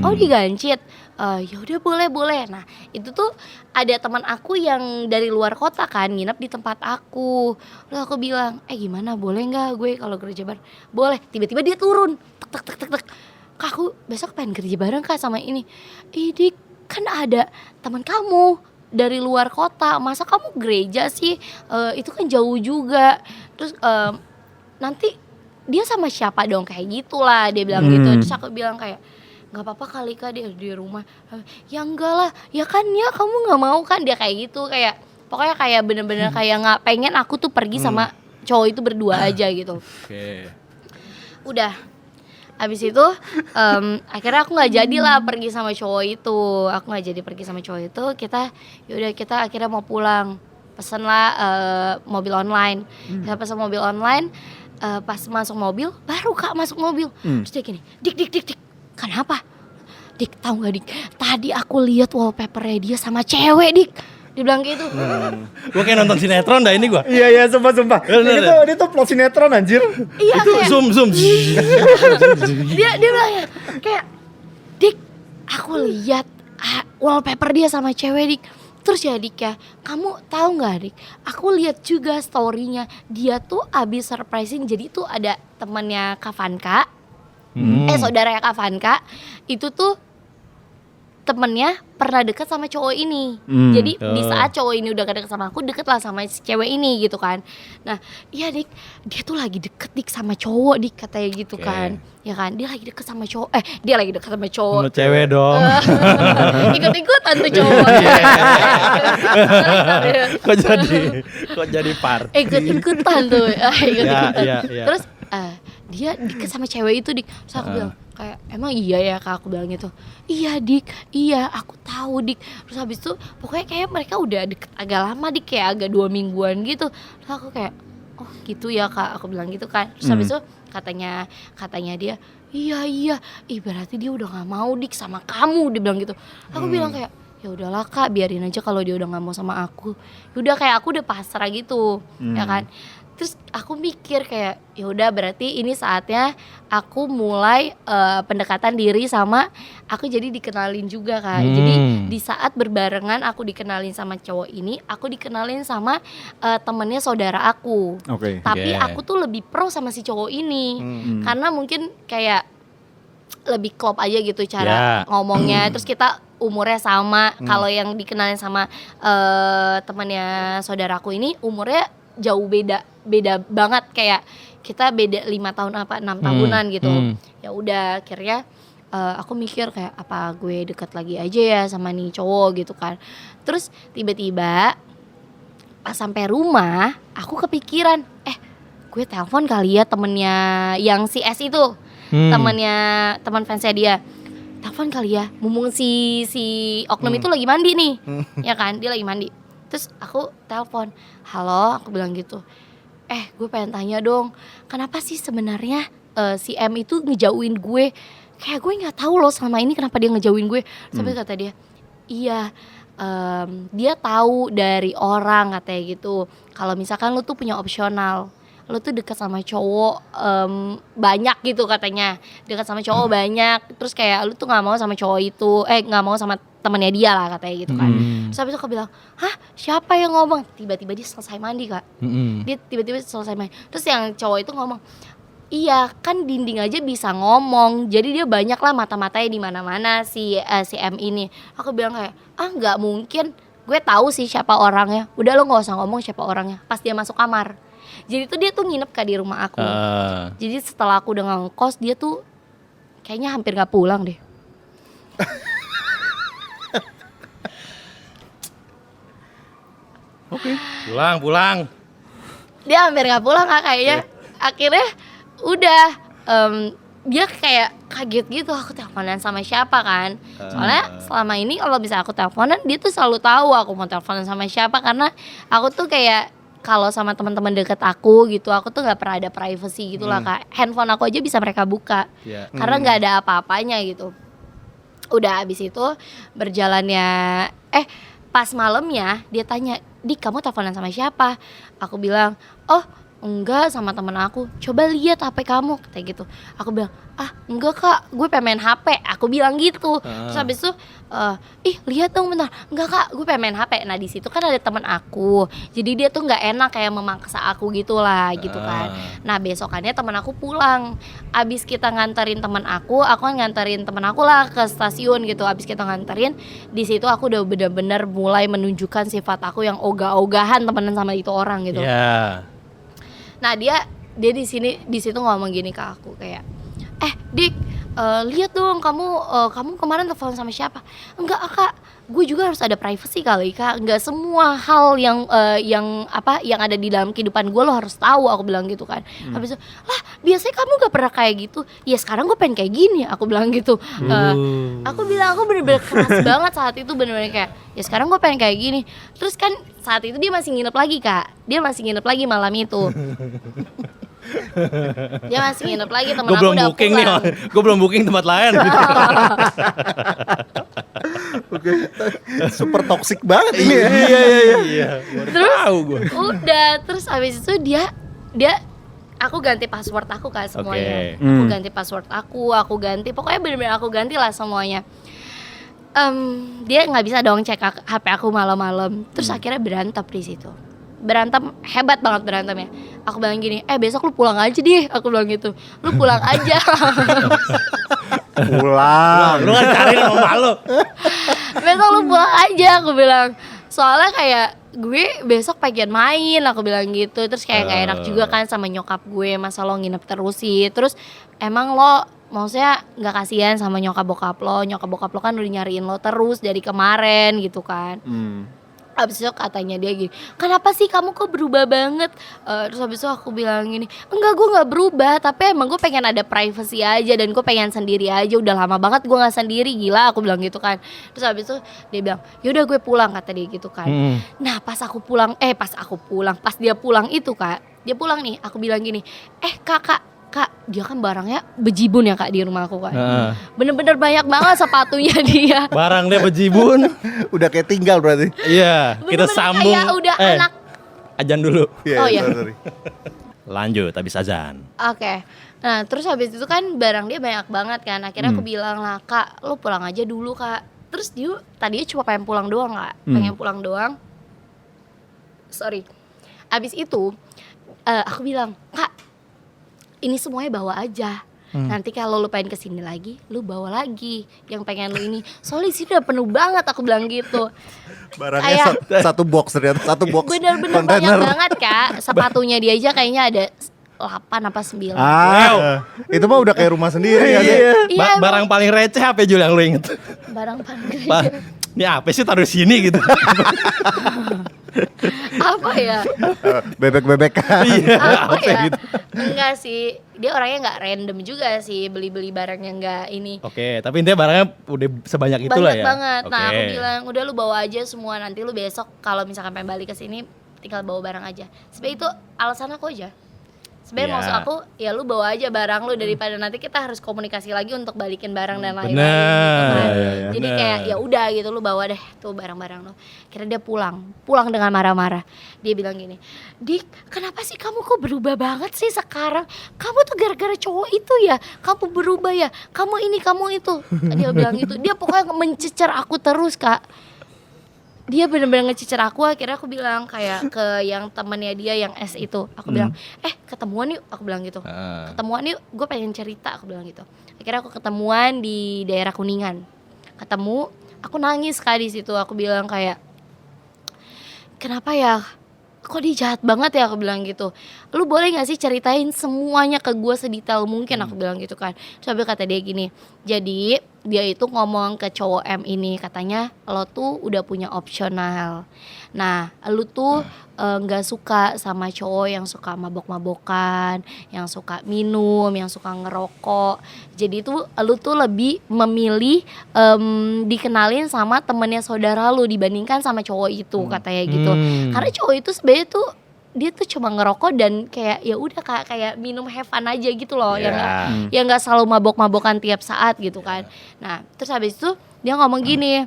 Oh di Gancit, ya udah boleh. Nah itu tuh ada teman aku yang dari luar kota kan, nginep di tempat aku. Lalu aku bilang, gimana, boleh nggak gue kalau gereja bareng? Boleh. Tiba-tiba dia turun, tek. Kak aku besok pengen gereja bareng kak sama ini. Dik, kan ada teman kamu dari luar kota, masa kamu gereja sih? Itu kan jauh juga. Terus nanti dia sama siapa dong, kayak gitulah dia bilang gitu. Terus aku bilang kayak nggak apa-apa kali kak, dia di rumah. Ya enggak lah, ya kan ya kamu nggak mau kan, dia kayak gitu, kayak pokoknya kayak bener-bener kayak nggak pengen aku tuh pergi sama cowok itu berdua aja gitu. Udah abis itu akhirnya aku nggak jadi lah pergi sama cowok itu. Aku nggak jadi pergi sama cowok itu. Kita akhirnya mau pulang, pesen lah mobil online. Kita pesen mobil online. Pas masuk mobil, baru kak masuk mobil, terus dia gini, dik, kenapa? Dik, tahu nggak dik? Tadi aku lihat wallpapernya dia sama cewek dik. Dia bilang gitu. Gua kayak nonton sinetron dah ini gua. Iya, sumpah. Ini tuh plot sinetron anjir. Iya, Itu kayak, zoom. dia bilang ya, kayak dik, aku lihat wallpaper dia sama cewek dik. Terus ya dik ya, kamu tahu nggak dik? Aku lihat juga storynya, dia tuh abis surprising. Jadi tuh ada temannya Kavanka, saudaranya Kavanka, itu tuh temennya pernah deket sama cowok ini. Jadi di saat cowok ini udah gak deket sama aku, deket lah sama si cewek ini gitu kan. Nah iya dik, dia tuh lagi deket dik sama cowok dik, katanya gitu kan. Ya kan, dia lagi deket sama cowok, dia lagi deket sama cowok. Sama cewek dong. Ikut-ikutan tuh cowok. Kok jadi part. Ikut-ikutan tuh. Ikut-ikutan. Ya. Terus dia deket sama cewek itu dik. Terus aku bilang kayak, emang iya ya kak? Aku bilang gitu. Iya dik, iya aku tahu dik. Terus habis itu pokoknya kayak mereka udah deket agak lama dik, kayak agak 2 mingguan gitu. Terus aku kayak, oh gitu ya kak, aku bilang gitu kan. Terus habis itu katanya dia, iya, berarti dia udah nggak mau dik sama kamu, dia bilang gitu. Aku bilang kayak, ya udahlah kak, biarin aja kalau dia udah nggak mau sama aku. Udah kayak aku udah pasrah gitu, ya kan. Terus aku mikir kayak, ya udah berarti ini saatnya aku mulai pendekatan diri sama aku, jadi dikenalin juga kak. Jadi di saat berbarengan aku dikenalin sama cowok ini, aku dikenalin sama temennya saudara aku. Tapi aku tuh lebih pro sama si cowok ini, karena mungkin kayak lebih klop aja gitu cara ngomongnya. Terus kita umurnya sama. Kalau yang dikenalin sama temannya saudaraku ini umurnya jauh beda banget, kayak kita beda 5 tahun apa 6 tahunan gitu. Ya udah akhirnya aku mikir kayak, apa gue dekat lagi aja ya sama nih cowok gitu kan. Terus tiba-tiba pas sampai rumah aku kepikiran, gue telepon kali ya temennya yang si S itu, teman fansnya dia. Telepon kali ya, mumpung si oknum itu lagi mandi nih. Ya kan, dia lagi mandi. Terus aku telepon, halo, aku bilang gitu. Gue pengen tanya dong, kenapa sih sebenarnya si M itu ngejauhin gue? Kayak gue nggak tahu loh selama ini kenapa dia ngejauhin gue. Sampai kata dia, iya, dia tahu dari orang katanya gitu. Kalau misalkan lu tuh punya opsional, lu tuh dekat sama cowok banyak gitu katanya, dekat sama cowok banyak. Terus kayak lu tuh nggak mau sama cowok itu, nggak mau sama temennya dia lah katanya gitu kan. Terus habis itu aku bilang, hah siapa yang ngomong? Tiba-tiba dia selesai mandi kak. Dia tiba-tiba selesai mandi. Terus yang cowok itu ngomong, iya kan dinding aja bisa ngomong, jadi dia banyak lah mata-matanya di mana-mana si M ini. Aku bilang kayak, nggak mungkin, gue tahu sih siapa orangnya. Udah lo nggak usah ngomong siapa orangnya. Pas dia masuk kamar, jadi tuh dia tuh nginep kak di rumah aku. Jadi setelah aku udah ngekos, dia tuh kayaknya hampir nggak pulang deh. Pulang. Dia hampir nggak pulang kak kayaknya. Akhirnya udah dia kayak kaget gitu, aku teleponan sama siapa kan. Soalnya selama ini kalau bisa aku teleponan, dia tuh selalu tahu aku mau teleponan sama siapa. Karena aku tuh kayak kalau sama teman-teman deket aku gitu, aku tuh nggak pernah ada privacy gitu lah kak. Handphone aku aja bisa mereka buka, karena nggak ada apa-apanya gitu. Udah abis itu berjalannya, pas malamnya dia tanya, Dik kamu teleponan sama siapa? Aku bilang, oh enggak sama temen aku. Coba lihat HP kamu kayak gitu. Aku bilang, enggak kak, gue pengen main HP. Aku bilang gitu. Terus habis itu, lihat dong bentar. Enggak kak, gue pengen main HP. Nah di situ kan ada teman aku. Jadi dia tuh nggak enak kayak memaksa aku gitulah gitu kan. Nah besokannya teman aku pulang. Abis kita nganterin teman aku kan nganterin teman aku lah ke stasiun gitu. Abis kita nganterin, di situ aku udah bener-bener mulai menunjukkan sifat aku yang ogah-ogahan temenan sama itu orang gitu. Nah dia di situ ngomong gini ke aku kayak, Dik, lihat dong kamu kemarin telepon sama siapa? Enggak kak, gue juga harus ada privacy kali kak. Enggak semua hal yang ada di dalam kehidupan gue lo harus tahu. Aku bilang gitu kan. Habis itu, lah biasanya kamu gak pernah kayak gitu. Ya sekarang gue pengen kayak gini. Aku bilang gitu. Aku bilang aku bener-bener keras banget saat itu, bener-bener kayak, ya sekarang gue pengen kayak gini. Terus kan saat itu dia masih nginep lagi kak. Dia masih nginep lagi malam itu. Dia masih nginep lagi, temen aku udah pulang. Gue belum booking tempat lain. Oke. Super toxic banget ini ya. Iya. Terus terus abis itu dia aku ganti password aku kan semuanya. Aku ganti password aku ganti, pokoknya bener-bener aku ganti lah semuanya. Dia nggak bisa dong cek HP aku malam-malam. Terus akhirnya berantem di situ. Berantem hebat banget berantemnya. Aku bilang gini, besok lu pulang aja deh. Aku bilang gitu, lu pulang aja. Pulang. Lu kan cari sama malu. Besok lu pulang aja, aku bilang. Soalnya kayak gue besok pengen main, aku bilang gitu. Terus kayak gak enak juga kan sama nyokap gue, masa lo nginep terus sih. Terus emang lo maksudnya gak kasihan sama nyokap bokap lo kan udah nyariin lo terus dari kemarin gitu kan. Abis itu katanya dia gini, kenapa sih kamu kok berubah banget? Terus abis itu aku bilang gini, enggak gue gak berubah, tapi emang gue pengen ada privacy aja. Dan gue pengen sendiri aja, udah lama banget gue gak sendiri, gila aku bilang gitu kan. Terus abis itu dia bilang, yaudah gue pulang, kata dia gitu kan. Nah pas dia pulang itu kak, dia pulang nih, aku bilang gini, kak dia kan barangnya bejibun ya kak di rumah aku kan. Bener-bener banyak banget sepatunya dia. Barang dia bejibun. Udah kayak tinggal berarti. Iya, kita sambung. Kayak udah anak. Azan dulu. Oh iya. Sorry. Lanjut habis azan. Oke. Nah terus habis itu kan barang dia banyak banget kan. Akhirnya aku bilang lah, kak lu pulang aja dulu kak. Terus dia tadinya cuma pengen pulang doang kak. Pengen pulang doang. Sorry. Abis itu aku bilang, kak ini semuanya bawa aja. Nanti kalau lu pengen kesini lagi, lu bawa lagi. Yang pengen lu ini, soalnya di sini udah penuh banget, aku bilang gitu. Barangnya satu box ternyata, satu box. Bener-bener banyak banget kak. Sepatunya dia aja kayaknya ada 8 apa 9. Itu mah udah kayak rumah sendiri ya. Iya, Barang paling receh apa Jul yang lu inget? barang paling Ini apa sih taruh sini gitu? apa ya? Bebek-bebek kan. Apa ya? gitu? Enggak sih, dia orangnya nggak random juga sih, beli-beli barangnya nggak ini. Oke, tapi intinya barangnya udah sebanyak itulah Banyak ya. banget. Nah Oke. aku bilang udah lu bawa aja semua, nanti lu besok kalau misalkan pengen balik ke sini tinggal bawa barang aja. Sebenarnya itu alasan aku aja. Sebenarnya Iya. maksud aku ya lu bawa aja barang lu, daripada nanti kita harus komunikasi lagi untuk balikin barang dan lain-lain Bener. gitu kan. Iya, Jadi bener. kayak ya udah gitu lu bawa deh tuh barang-barang lu. Kira dia pulang dengan marah-marah. Dia bilang gini, Dik kenapa sih kamu kok berubah banget sih sekarang? Kamu tuh gara-gara cowok itu ya, kamu berubah ya, kamu ini kamu itu. Dia bilang gitu, dia pokoknya mencecer aku terus kak. Dia bener-bener ngecicer aku. Akhirnya aku bilang kayak ke yang temannya dia yang S itu, aku bilang ketemuan yuk, aku bilang gitu. Ketemuan yuk, gue pengen cerita, aku bilang gitu. Akhirnya aku ketemuan di daerah Kuningan. Ketemu, aku nangis kak di situ. Aku bilang kayak, kenapa ya, kok dia jahat banget ya, aku bilang gitu. Lu boleh gak sih ceritain semuanya ke gue sedetail mungkin, aku bilang gitu kan. Terus kata dia gini, jadi dia itu ngomong ke cowok M ini, katanya lo tuh udah punya opsional. Nah, lu tuh nggak suka sama cowok yang suka mabok-mabokan, yang suka minum, yang suka ngerokok. Jadi itu lu tuh lebih memilih dikenalin sama temennya saudara lu dibandingkan sama cowok itu, katanya gitu. Karena cowok itu sebenarnya tuh dia tuh cuma ngerokok dan kayak ya udah kayak minum have fun aja gitu loh, yang nggak selalu mabok-mabokan tiap saat gitu kan. Nah terus habis itu dia ngomong gini,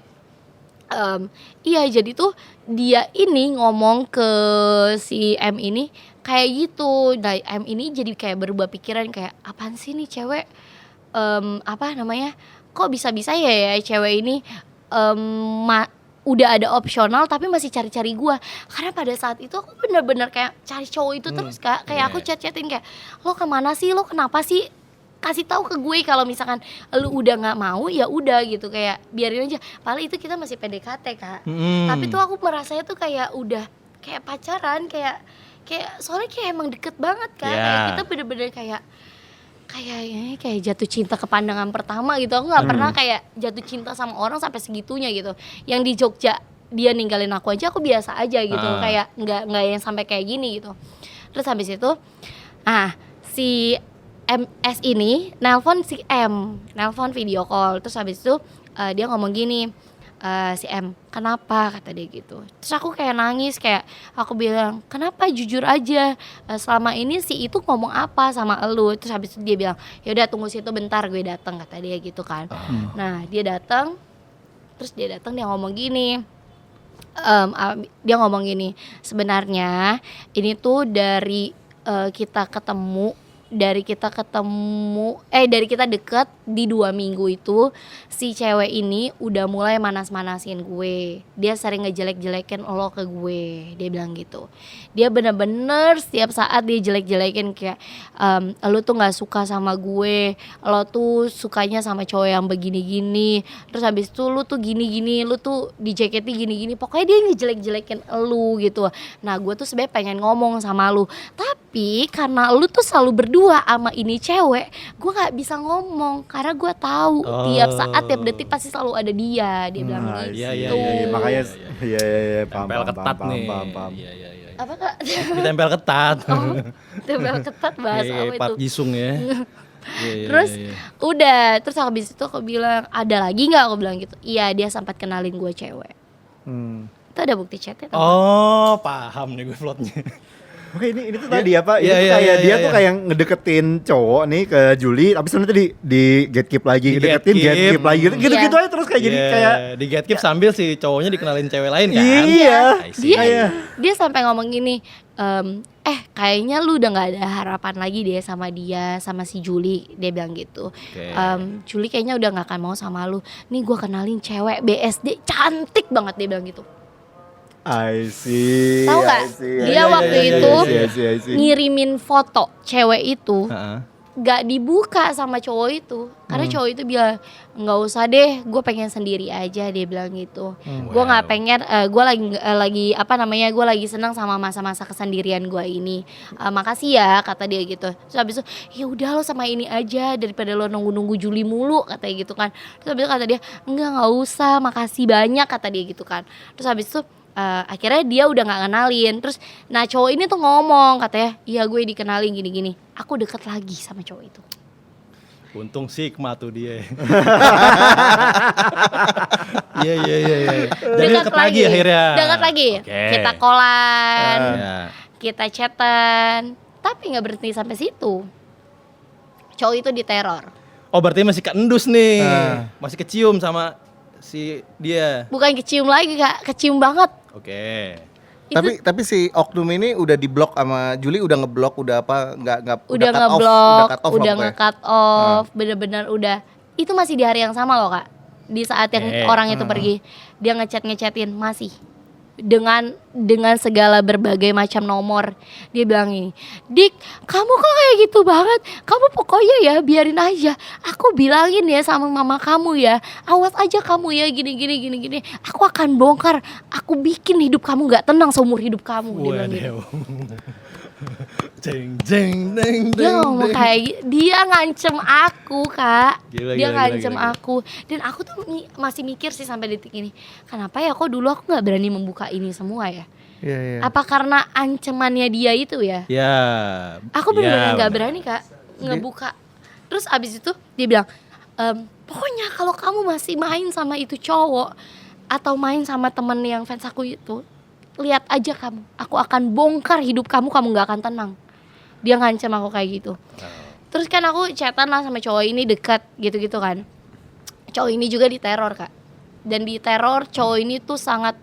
iya jadi tuh dia ini ngomong ke si M ini kayak gitu. Nah M ini jadi kayak berubah pikiran kayak apaan sih nih cewek, apa namanya, kok bisa-bisa ya cewek ini udah ada opsional tapi masih cari-cari gue. Karena pada saat itu aku bener-bener kayak cari cowok itu terus Kak. Kayak aku chat-chatin kayak, lo kemana sih, lo kenapa sih, kasih tahu ke gue kalau misalkan lu udah nggak mau ya udah gitu, kayak biarin aja. Padahal itu kita masih PDKT Kak. Tapi tuh aku merasanya tuh kayak udah kayak pacaran, kayak soalnya kayak emang deket banget Kak. Kayak kita bener-bener kayak jatuh cinta ke pandangan pertama gitu. Aku nggak pernah kayak jatuh cinta sama orang sampai segitunya gitu. Yang di Jogja dia ninggalin aku aja aku biasa aja gitu. Kayak nggak yang sampai kayak gini gitu. Terus habis itu si MS ini nelpon si M, nelpon video call. Terus habis itu dia ngomong gini, si M, kenapa, kata dia gitu. Terus aku kayak nangis, kayak aku bilang kenapa, jujur aja, selama ini si itu ngomong apa sama elu. Terus habis itu dia bilang ya udah tunggu situ bentar, gue datang, kata dia gitu kan. Nah dia datang, terus dia ngomong gini, dia ngomong gini, sebenarnya ini tuh dari kita deket di 2 minggu itu si cewek ini udah mulai manas-manasin gue. Dia sering ngejelek-jelekin lo ke gue, dia bilang gitu. Dia bener-bener setiap saat dia jelek-jelekin kayak lo tuh gak suka sama gue, lo tuh sukanya sama cowok yang begini-gini, terus habis itu lo tuh gini-gini, lo tuh dijaketi gini-gini. Pokoknya dia ngejelek-jelekin lo gitu. Nah gue tuh sebenarnya pengen ngomong sama lo, tapi karena lo tuh selalu berdua sama ini cewek, gue nggak bisa ngomong karena gue tahu tiap saat tiap detik pasti selalu ada dia bilang gitu. Iya. Makanya Tempel ketat nih. Iya. Apa Kak? Ditempel ketat. Tempel ketat bahasa apa itu? Pat Jisung ya. Terus udah, terus habis itu aku bilang ada lagi nggak, aku bilang gitu. Iya, dia sempat kenalin gue cewek. Itu ada bukti chatnya. Oh paham nih gue plotnya. Oke, ini tuh tadi apa? Ini tuh kayak dia tuh kayak ngedeketin cowok nih ke Juli, tapi sebenarnya di gatekeep lagi, gatekeep lagi, gitu-gitu aja terus kayak jadi kayak di gatekeep sambil si cowoknya dikenalin cewek lain kan? Iya. Dia sampai ngomong gini, kayaknya lu udah nggak ada harapan lagi deh sama dia, sama si Juli, dia bilang gitu. Juli kayaknya udah nggak akan mau sama lu. Nih gue kenalin cewek BSD cantik banget, dia bilang gitu. I see. Tahu nggak? Dia waktu itu ngirimin foto cewek itu, nggak dibuka sama cowok itu, karena cowok itu bilang nggak usah deh, gue pengen sendiri aja, dia bilang gitu. Gue nggak pengen, gue lagi apa namanya, gue lagi senang sama masa-masa kesendirian gue ini. Makasih ya, kata dia gitu. Terus habis itu ya udah lo sama ini aja daripada lo nunggu Juli mulu, katanya gitu kan. Terus habis itu kata dia nggak usah, makasih banyak, kata dia gitu kan. Terus habis itu akhirnya dia udah nggak kenalin. Terus nah cowok ini tuh ngomong, katanya iya gue dikenalin gini-gini, aku deket lagi sama cowok itu. Untung Sigma tuh dia. Iya. Jadi deket lagi akhirnya. Deket lagi. Kita kolan, kita chatan, tapi nggak berhenti sampai situ. Cowok itu diteror. Oh berarti masih keendus nih, masih kecium sama si dia. Bukan kecium lagi Kak, kecium banget. Oke. Tapi si oknum ini udah diblok sama Juli, udah ngeblok, udah apa, udah ngeblok, udah nge-cut off, bener-bener udah. Itu masih di hari yang sama loh Kak. Di saat yang orang itu pergi, dia ngechatin masih dengan dengan segala berbagai macam nomor. Dia bilang ini, Dik, kamu kok kayak gitu banget? Kamu pokoknya ya biarin aja. Aku bilangin ya sama mama kamu ya, awas aja kamu ya gini. Aku akan bongkar. Aku bikin hidup kamu nggak tenang seumur hidup kamu. Dia bilang gitu. Dia ngomong kayak gitu, dia ngancem aku Kak. Dia ngancem aku. Dan aku tuh masih mikir sih sampai detik ini, kenapa ya kok dulu aku gak berani membuka ini semua ya. Apa karena ancamannya dia itu ya? Ya. Aku benar-benar gak berani Kak ngebuka. Terus abis itu dia bilang, pokoknya kalau kamu masih main sama itu cowok atau main sama temen yang fans aku itu, lihat aja kamu, aku akan bongkar hidup kamu, kamu gak akan tenang. Dia ngancam aku kayak gitu. Terus kan aku chatan lah sama cowok ini, dekat gitu-gitu kan. Cowok ini juga diteror Kak. Dan diteror cowok ini tuh sangat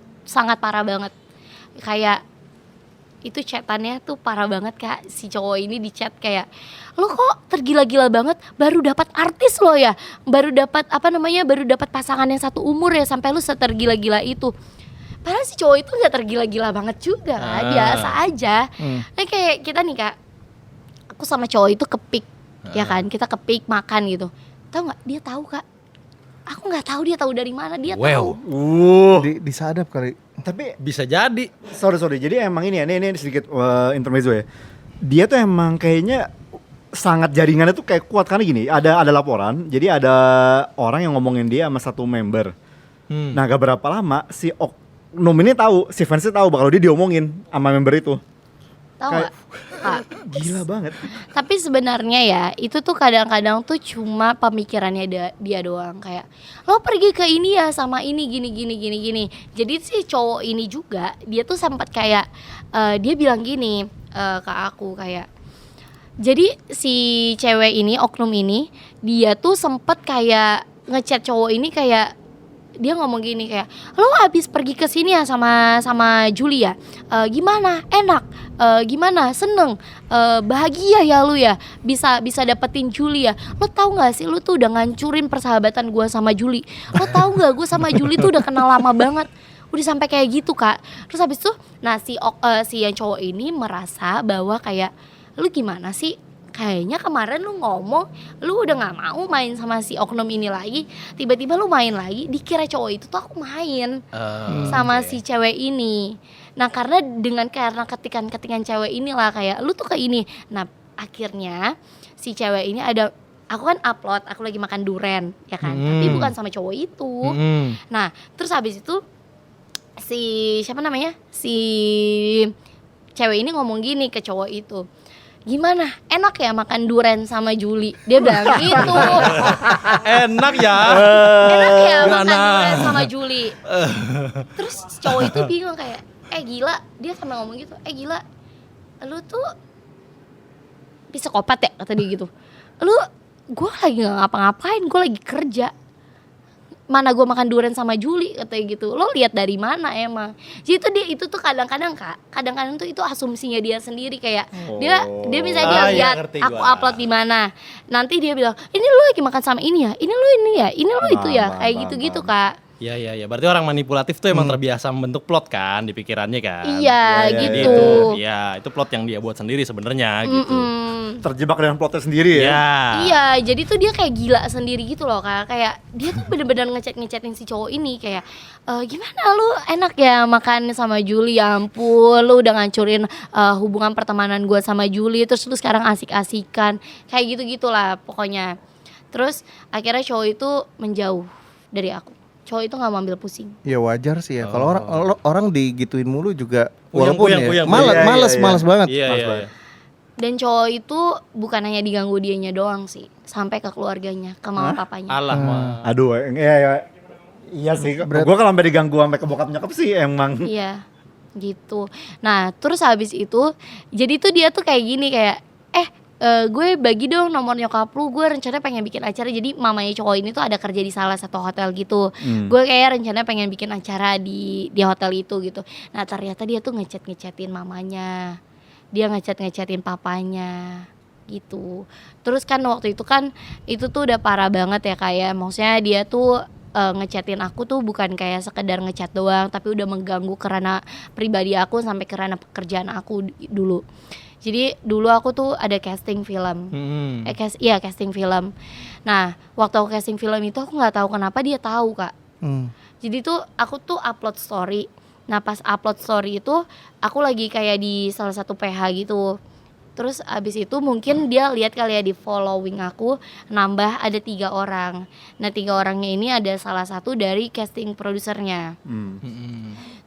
parah banget. Kayak itu chatannya tuh parah banget Kak. Si cowok ini di chat kayak, lo kok tergila-gila banget baru dapat artis lo ya, baru dapat baru dapat pasangan yang satu umur ya, sampai lo setergila-gila itu. Padahal si cowok itu gak tergila-gila banget juga kan, biasa aja. Nah kayak kita nih Kak, aku sama cowok itu kepik, ya kan, kita kepik makan gitu. Tahu nggak? Dia tahu Kak. Aku nggak tahu dia tahu dari mana, dia tahu. Disadap kali. Tapi Bisa jadi. sorry. Jadi emang ini ya, ini sedikit intermezzo ya. Dia tuh emang kayaknya sangat jaringannya tuh kayak kuat, karena gini, ada laporan. Jadi ada orang yang ngomongin dia sama satu member. Nah, gak berapa lama si oknum ini tahu, si fansnya tahu bakal dia diomongin sama member itu. Tahu Kayak- nggak? Kak. Gila banget. Tapi sebenarnya ya itu tuh kadang-kadang tuh cuma pemikirannya dia doang, kayak lo pergi ke ini ya sama ini gini. Jadi si cowok ini juga dia tuh sempat kayak dia bilang gini ke aku kayak, jadi si cewek ini, oknum ini, dia tuh sempet kayak ngechat cowok ini kayak, dia ngomong gini kayak, lo habis pergi ke sini ya sama Julia, gimana, enak, gimana, seneng, bahagia ya lu ya, bisa dapetin Julia. Lo tahu nggak sih, lo tuh udah ngancurin persahabatan gue sama Juli. Lo tahu nggak, gue sama Juli tuh udah kenal lama banget. Udah sampai kayak gitu Kak. Terus habis itu, nah si yang cowok ini merasa bahwa kayak, lu gimana sih? Kayaknya kemarin lu ngomong lu udah gak mau main sama si oknum ini lagi, tiba-tiba lu main lagi, dikira cowok itu tuh aku main sama si cewek ini. Nah karena ketikan cewek inilah kayak lu tuh ke ini. Nah akhirnya si cewek ini ada, aku kan upload aku lagi makan duren ya kan, tapi bukan sama cowok itu. Nah terus habis itu si cewek ini ngomong gini ke cowok itu, gimana, enak ya makan duren sama Juli? Dia bilang gitu. Enak ya. Enak ya makan Gimana? duren sama Juli. Terus cowok itu bingung kayak, gila, dia sampai ngomong gitu, gila, lu tuh psikopat ya, kata dia gitu. Gue lagi gak ngapa-ngapain, gue lagi kerja. Mana gue makan durian sama Juli, katanya gitu. Lo lihat dari mana emang? Jadi itu tuh kadang-kadang tuh itu asumsinya dia sendiri, kayak dia misalnya dia lihat ngerti aku gua. upload di mana, nanti dia bilang ini lo lagi makan sama ini ya, ini lo itu ya, kayak gitu-gitu Kak. Iya. Berarti orang manipulatif tuh emang terbiasa membentuk plot kan di pikirannya kan. Iya Iya, gitu. Itu, ya itu plot yang dia buat sendiri sebenarnya gitu. Terjebak dengan plotnya sendiri ya. Ya. Iya, jadi tuh dia kayak gila sendiri gitu loh Kak. Kayak dia tuh bener-bener ngechatin si cowok ini kayak, gimana lu enak ya makan sama Juli, ya ampun lu udah ngancurin hubungan pertemanan gue sama Juli, terus lu sekarang asik-asikan, kayak gitu-gitulah pokoknya. Terus akhirnya cowok itu menjauh dari aku. Cowok itu nggak mau ambil pusing. Ya wajar sih ya. Kalau orang digituin mulu juga, Puyeng, walaupun puyeng. males banget. Iya. Dan cowok itu bukan hanya diganggu dianya doang sih, sampai ke keluarganya, ke mama papanya. Alah mah. Aduh, iya sih. Gue kalau sampai diganggu sampai ke bokap nyokap sih emang. Iya, gitu. Nah, terus habis itu, jadi tuh dia tuh kayak gini kayak, gue bagi dong nomor nyokap lu, gue rencana pengen bikin acara. Jadi mamanya cowok ini tuh ada kerja di salah satu hotel gitu. Gue kayak rencana pengen bikin acara di hotel itu gitu. Nah ternyata dia tuh ngechatin mamanya, dia ngechatin papanya gitu. Terus kan waktu itu kan itu tuh udah parah banget ya, kayak maksudnya dia tuh ngechatin aku tuh bukan kayak sekedar ngechat doang, tapi udah mengganggu kerana pribadi aku sampai kerana pekerjaan aku dulu. Jadi dulu aku tuh ada casting film, casting film. Nah waktu aku casting film itu aku nggak tahu kenapa dia tahu Kak. Jadi tuh aku tuh upload story. Nah pas upload story itu aku lagi kayak di salah satu PH gitu. Terus abis itu mungkin dia lihat kali ya di following aku nambah ada 3 orang. Nah 3 orangnya ini ada salah satu dari casting produsernya.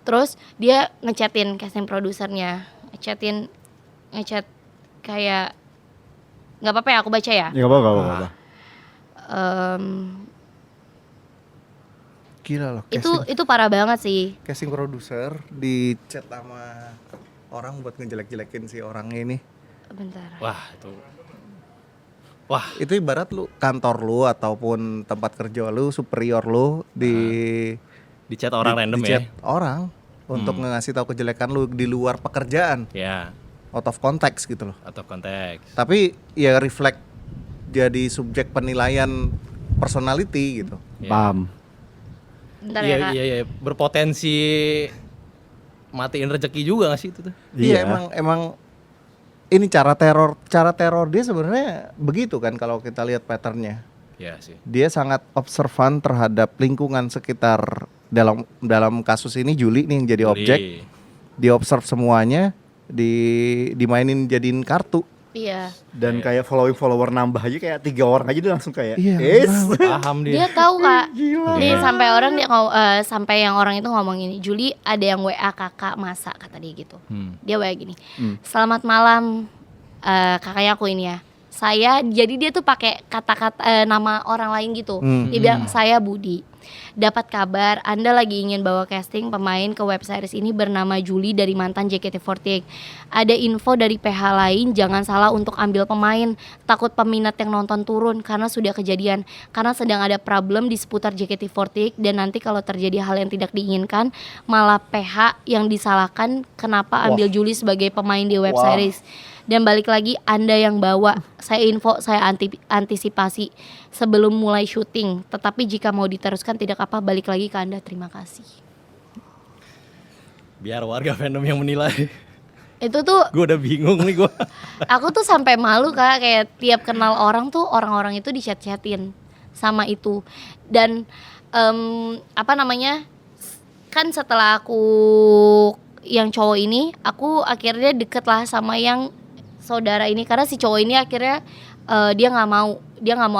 Terus dia ngechatin casting produsernya, ngechat kayak nggak apa-apa ya aku baca ya. Ya nggak apa-apa. Gila loh. Itu parah banget sih. Casting produser di chat sama orang buat ngejelek-jelekin si orangnya ini. Bentar. Wah, Itu ibarat lu kantor lu ataupun tempat kerja lu, superior lu di chat orang random di ya. chat orang untuk ngasih tahu kejelekan lu di luar pekerjaan, Ya, out of context gitu loh. atau konteks. Tapi ya reflect jadi subjek penilaian personality gitu. Ya. Paham. Bentar ya Kak. Iya, berpotensi matiin rezeki juga gak sih itu tuh? Iya, emang ini cara teror dia sebenarnya begitu kan kalau kita lihat patternnya. Iya sih. Dia sangat observan terhadap lingkungan sekitar. Dalam kasus ini Juli nih yang jadi objek. Dia observe semuanya, dimainin jadiin kartu. Iya. Dan kayak follower nambah aja kayak 3 orang aja dia langsung kayak Paham dia. Dia tahu Kak. Dia sampai orang sampai yang orang itu ngomong gini, Juli ada yang WA kakak masa kata dia gitu. Dia WA gini. Selamat malam kakaknya aku ini ya. Jadi dia tuh pakai kata-kata nama orang lain gitu. Dia bilang saya Budi. Dapat kabar Anda lagi ingin bawa casting pemain ke web series ini bernama Juli dari mantan JKT48. Ada info dari PH lain, jangan salah untuk ambil pemain. Takut peminat yang nonton turun karena sudah kejadian. Karena sedang ada problem di seputar JKT48 dan nanti kalau terjadi hal yang tidak diinginkan malah PH yang disalahkan kenapa ambil Juli sebagai pemain di web series. Dan balik lagi Anda yang bawa, saya info, saya antisipasi sebelum mulai syuting. Tetapi jika mau diteruskan tidak apa, balik lagi ke Anda, terima kasih. Biar warga fandom yang menilai. Itu tuh Gue udah bingung nih gue. aku tuh sampai malu Kak, kayak tiap kenal orang tuh orang-orang itu di-chat-chatin sama itu. Dan kan setelah aku yang cowok ini, aku akhirnya deket lah sama yang saudara ini karena si cowok ini akhirnya dia nggak mau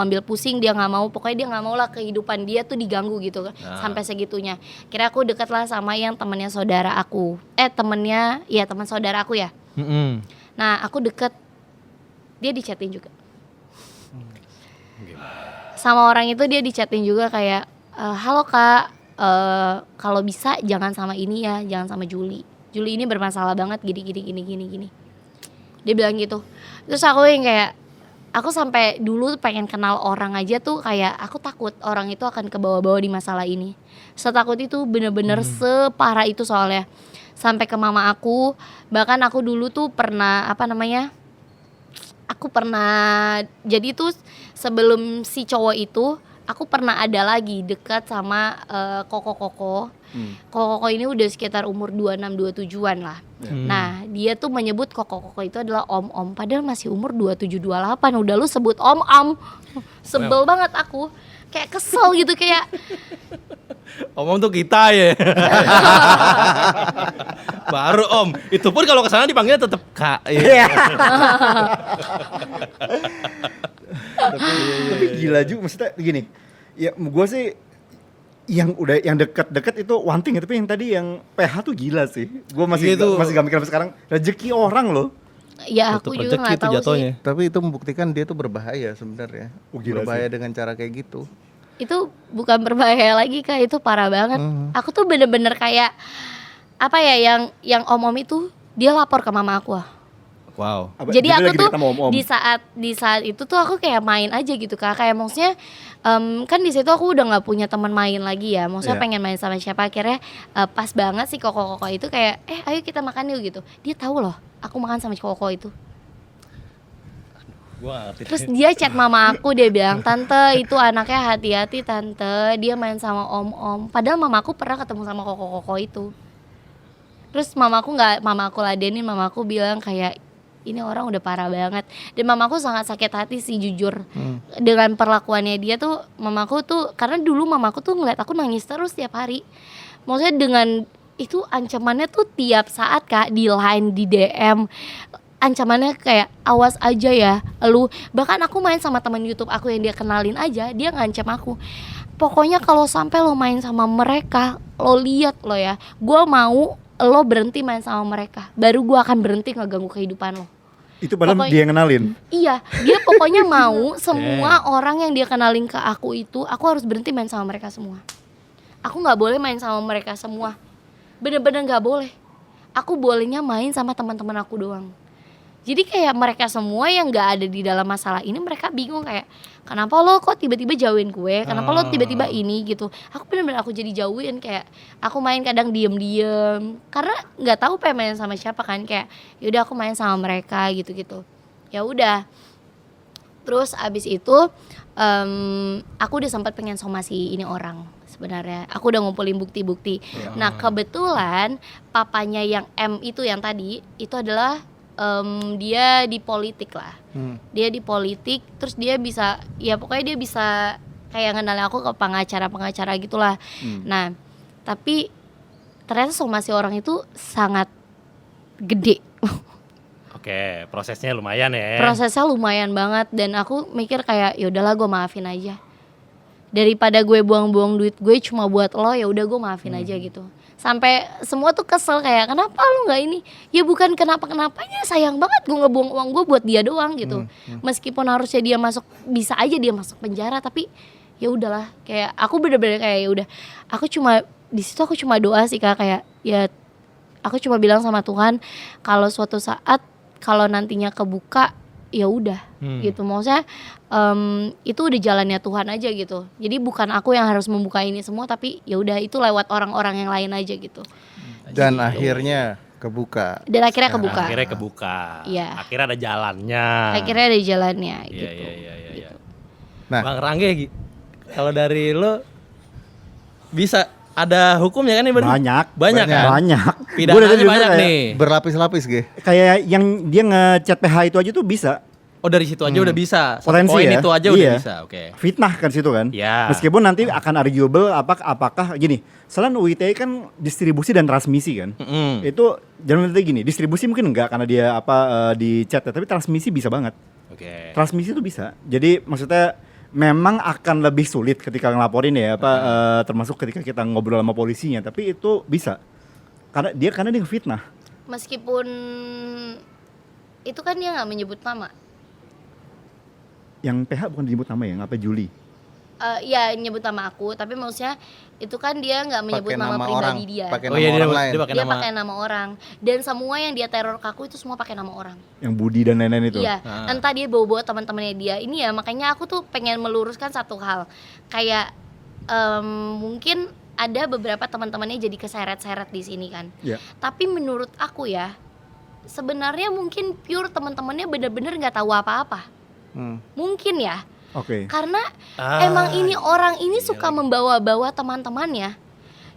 ambil pusing, dia nggak mau, pokoknya dia nggak mau lah kehidupan dia tuh diganggu gitu sampai segitunya. Kira aku deket lah sama yang temannya saudara aku, teman saudara aku ya. Nah aku deket, dia dichatin juga sama orang itu, dia dichatin juga kayak halo Kak, kalau bisa jangan sama ini ya, jangan sama Juli ini bermasalah banget gini. Dia bilang gitu. Terus aku yang kayak, aku sampai dulu pengen kenal orang aja tuh kayak aku takut orang itu akan kebawa-bawa di masalah ini. Setakut itu, bener-bener separah itu soalnya. Sampai ke mama aku, bahkan aku dulu tuh pernah jadi tuh sebelum si cowok itu aku pernah ada lagi dekat sama Koko. Koko ini udah sekitar umur 26-27an lah. Nah dia tuh menyebut Koko itu adalah om-om, padahal masih umur 27-28. Udah lu sebut om-om, sebel banget aku, kayak kesel gitu, kayak Om tuh kita ya. Baru om. Itu pun kalau kesana dipanggilnya tetap Kak. Tapi gila juga, maksudnya gini. Ya gue sih yang dekat-dekat itu one thing, tapi yang tadi yang PH tuh gila sih. Gue masih gak mikir sampai sekarang, rezeki orang loh. ya aku juga nggak tahu sih. Tapi itu membuktikan dia tuh berbahaya sebenarnya. Berbahaya dengan cara kayak gitu. Itu bukan berbahaya lagi Kak, itu parah banget. Aku tuh bener-bener kayak apa ya, yang om-om itu dia lapor ke mama aku. Wow. Jadi aku tuh di saat itu tuh aku kayak main aja gitu Kak, kayak maksudnya kan di situ aku udah nggak punya teman main lagi ya, maksudnya pengen main sama siapa, akhirnya pas banget si Koko itu kayak ayo kita makan yuk gitu. Dia tahu loh aku makan sama Koko itu. Gua nggak ngerti. Terus dia chat mama aku, dia bilang, "Tante, itu anaknya hati-hati tante, dia main sama om-om." Padahal mama aku pernah ketemu sama koko-koko itu. Terus mama aku ladenin, mama aku bilang kayak, ini orang udah parah banget. Dan mamaku sangat sakit hati sih jujur. Dengan perlakuannya dia tuh, mamaku tuh, karena dulu mamaku tuh ngeliat aku nangis terus tiap hari. Maksudnya dengan itu ancamannya tuh tiap saat Kak, di line, di DM. Ancamannya kayak, awas aja ya lu. Bahkan aku main sama teman YouTube aku yang dia kenalin aja, dia ngancam aku. Pokoknya kalau sampai lo main sama mereka, lo lihat lo ya, gua mau lo berhenti main sama mereka, baru gua akan berhenti ngeganggu kehidupan lo. Itu padahal Pokoknya- dia yang kenalin. Iya, dia pokoknya mau semua orang yang dia kenalin ke aku itu, aku harus berhenti main sama mereka semua. Aku nggak boleh main sama mereka semua, bener-bener nggak boleh. Aku bolehnya main sama teman-teman aku doang. Jadi kayak mereka semua yang nggak ada di dalam masalah ini, mereka bingung kayak, kenapa lo kok tiba-tiba jauhin gue, kenapa lo tiba-tiba ini gitu. Aku bener-bener aku jadi jauhin, kayak aku main kadang diem-diem karena nggak tahu pengen main sama siapa kan, kayak yaudah aku main sama mereka gitu-gitu. Ya udah. Terus abis itu aku udah sempat pengen somasi ini orang sebenarnya. Aku udah ngumpulin bukti-bukti. Nah kebetulan papanya yang M itu yang tadi itu adalah dia di politik lah. Dia di politik, terus dia bisa, ya pokoknya dia bisa kayak ngenalin aku ke pengacara-pengacara gitulah. Nah tapi ternyata somasi orang itu sangat gede. Oke, prosesnya lumayan ya. Prosesnya lumayan banget, dan aku mikir kayak ya udahlah gue maafin aja. Daripada gue buang-buang duit gue cuma buat lo, ya udah gue maafin aja gitu. Sampai semua tuh kesel kayak, kenapa lu nggak ini? Ya bukan kenapa-kenapanya, sayang banget gue ngebuang uang gue buat dia doang gitu. Meskipun harusnya dia masuk, bisa aja dia masuk penjara, tapi ya udahlah, kayak aku bener-bener kayak ya udah. Aku cuma di situ aku cuma doa sih Kak, kayak ya aku cuma bilang sama Tuhan, kalau suatu saat kalau nantinya kebuka ya udah gitu. Maksudnya itu udah jalannya Tuhan aja gitu. Jadi bukan aku yang harus membuka ini semua, tapi ya udah itu lewat orang-orang yang lain aja gitu. Dan akhirnya kebuka. Dan akhirnya kebuka. Akhirnya kebuka. Iya. Akhirnya ada jalannya. Akhirnya ada jalannya Iya, gitu. iya. Nah. Bang Rangge, kalau dari lo bisa ada hukumnya kan nih bener? Banyak. Banyak kan? Banyak. Pidananya Gua dari dulu banyak kayak- nih. Berlapis-lapis Ge. Kayak yang dia ngechat PH itu aja tuh bisa. Oh dari situ aja udah bisa. Satu Potensi poin ya? itu aja udah Iya. bisa. Oke. Fitnah kan situ kan. Ya. Meskipun nanti akan arguable apakah gini. Selain UITE kan distribusi dan transmisi kan. Itu jangan nanti gini, distribusi mungkin enggak karena dia di chat ya, tapi transmisi bisa banget. Oke. Transmisi itu bisa. Jadi maksudnya memang akan lebih sulit ketika ngelaporin ya termasuk ketika kita ngobrol sama polisinya, tapi itu bisa. Karena dia ngefitnah. Meskipun itu kan dia nggak menyebut nama. Yang PH bukan disebut nama ya, ngapa Juli? Ya nyebut nama aku, tapi maksudnya itu kan dia nggak menyebut Pakai nama nama pribadi orang. dia. Pakai Oh nama iya orang lain. dia pakai Dia nama. pakai nama orang, dan semua yang dia teror ke aku itu semua pakai nama orang. Yang Budi dan lain-lain itu. Iya, entah dia bawa-bawa teman-temannya dia. Ini ya makanya aku tuh pengen meluruskan satu hal. Kayak mungkin ada beberapa teman-temannya jadi keseret-seret di sini kan. Iya. Tapi menurut aku ya, sebenarnya mungkin pure teman-temannya bener-bener nggak tahu apa-apa. Mungkin ya. Oke. Karena emang ini orang ini suka membawa-bawa teman-temannya.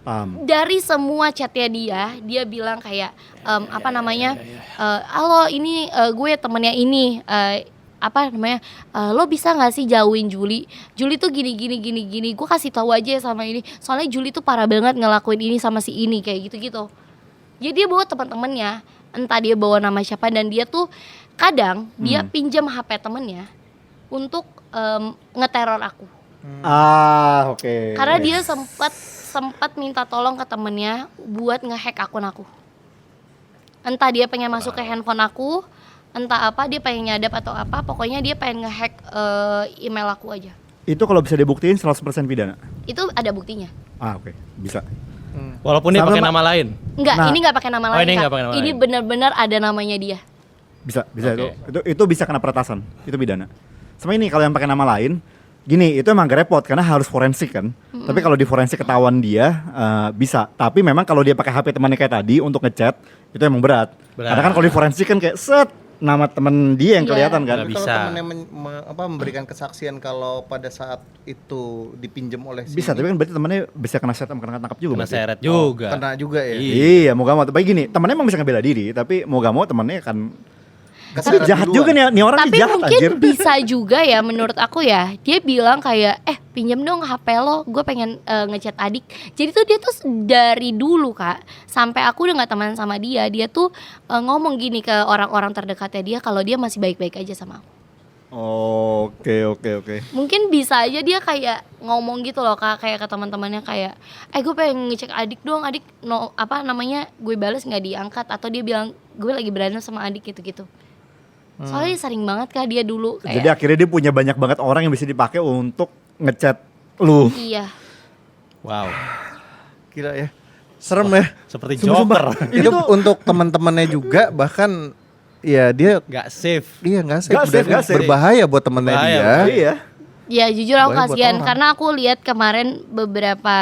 Paham. Dari semua chatnya dia bilang kayak halo ini gue temennya ini lo bisa nggak sih jauhin Juli tuh gini gue kasih tahu aja sama ini, soalnya Juli tuh parah banget ngelakuin ini sama si ini kayak gitu. Jadi dia bawa teman-temannya, entah dia bawa nama siapa, dan dia tuh kadang dia pinjam HP temennya untuk ngeteror aku. Oke. Karena dia sempat minta tolong ke temennya buat ngehack akun aku. Entah dia pengen masuk ke handphone aku, entah apa dia pengen nyadap atau apa, pokoknya dia pengen ngehack email aku aja. Itu kalau bisa dibuktiin 100% pidana. Itu ada buktinya. Oke, bisa. Walaupun dia Sama pakai sama- nama lain. Enggak, Nah. ini nggak pakai nama Oh, lain. ini Kak. nggak pakai nama Ini lain. benar-benar ada namanya dia. Bisa Oke. itu bisa kena peretasan, itu pidana. Sama ini kalau yang pakai nama lain, gini itu emang gak repot karena harus forensik kan. Tapi kalau di forensik ketahuan dia bisa. Tapi memang kalau dia pakai HP temannya kayak tadi untuk ngechat itu emang berat. Karena kan kalau di forensik kan kayak set nama temen dia yang Iya. kelihatan kan. Nggak Kalau bisa. temennya memberikan kesaksian kalau pada saat itu dipinjam oleh si Bisa, ini, tapi kan berarti temennya bisa kena setan, kena tangkap juga Kena berarti. seret juga. kena juga ya. Iya. Iya, mau gak mau. Tapi gini, temennya emang bisa ngebela diri, tapi mau gak mau temennya kan. Tapi Keseret jahat duluan. juga nih orang Tapi nih jahat mungkin anjir. bisa juga ya menurut aku ya. Dia bilang kayak pinjam dong HP lo, gue pengen ngechat adik. Jadi tuh dia tuh dari dulu Kak, sampai aku udah nggak teman sama dia, dia tuh ngomong gini ke orang-orang terdekatnya dia kalau dia masih baik-baik aja sama aku. Oke. Mungkin bisa aja dia kayak ngomong gitu loh Kak, kayak ke teman-temannya kayak gue pengen ngecek adik dong, adik gue bales nggak diangkat, atau dia bilang gue lagi berantem sama adik gitu-gitu. Soalnya sering banget Kak dia dulu kayak. Jadi akhirnya dia punya banyak banget orang yang bisa dipakai untuk ngechat lu. Iya. Wow. Gila ya. Serem ya. Seperti Sumpah, Joker. Itu untuk teman-temannya juga, bahkan ya dia Nggak safe. nggak safe, Nggak safe, dan nggak safe. berbahaya buat temannya Bahaya, dia. bahaya. Iya. Ya jujur aku Bahaya buat kasihan orang. karena aku lihat kemarin beberapa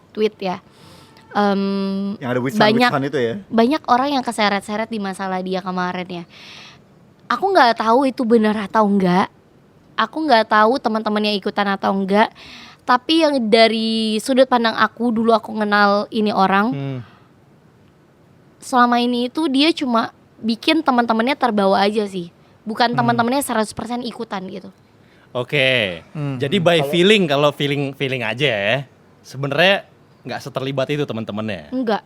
tweet ya. Yang ada Banyak Witsan itu ya. banyak orang yang keseret-seret di masalah dia kemarin ya. Aku nggak tahu itu benar atau enggak. Aku nggak tahu teman-temannya ikutan atau enggak. Tapi yang dari sudut pandang aku dulu aku kenal ini orang, selama ini itu dia cuma bikin teman-temannya terbawa aja sih. Bukan teman-temannya 100% ikutan gitu. Oke. Jadi by feeling, kalau feeling aja ya. Sebenarnya nggak seterlibat itu teman-temannya. Enggak.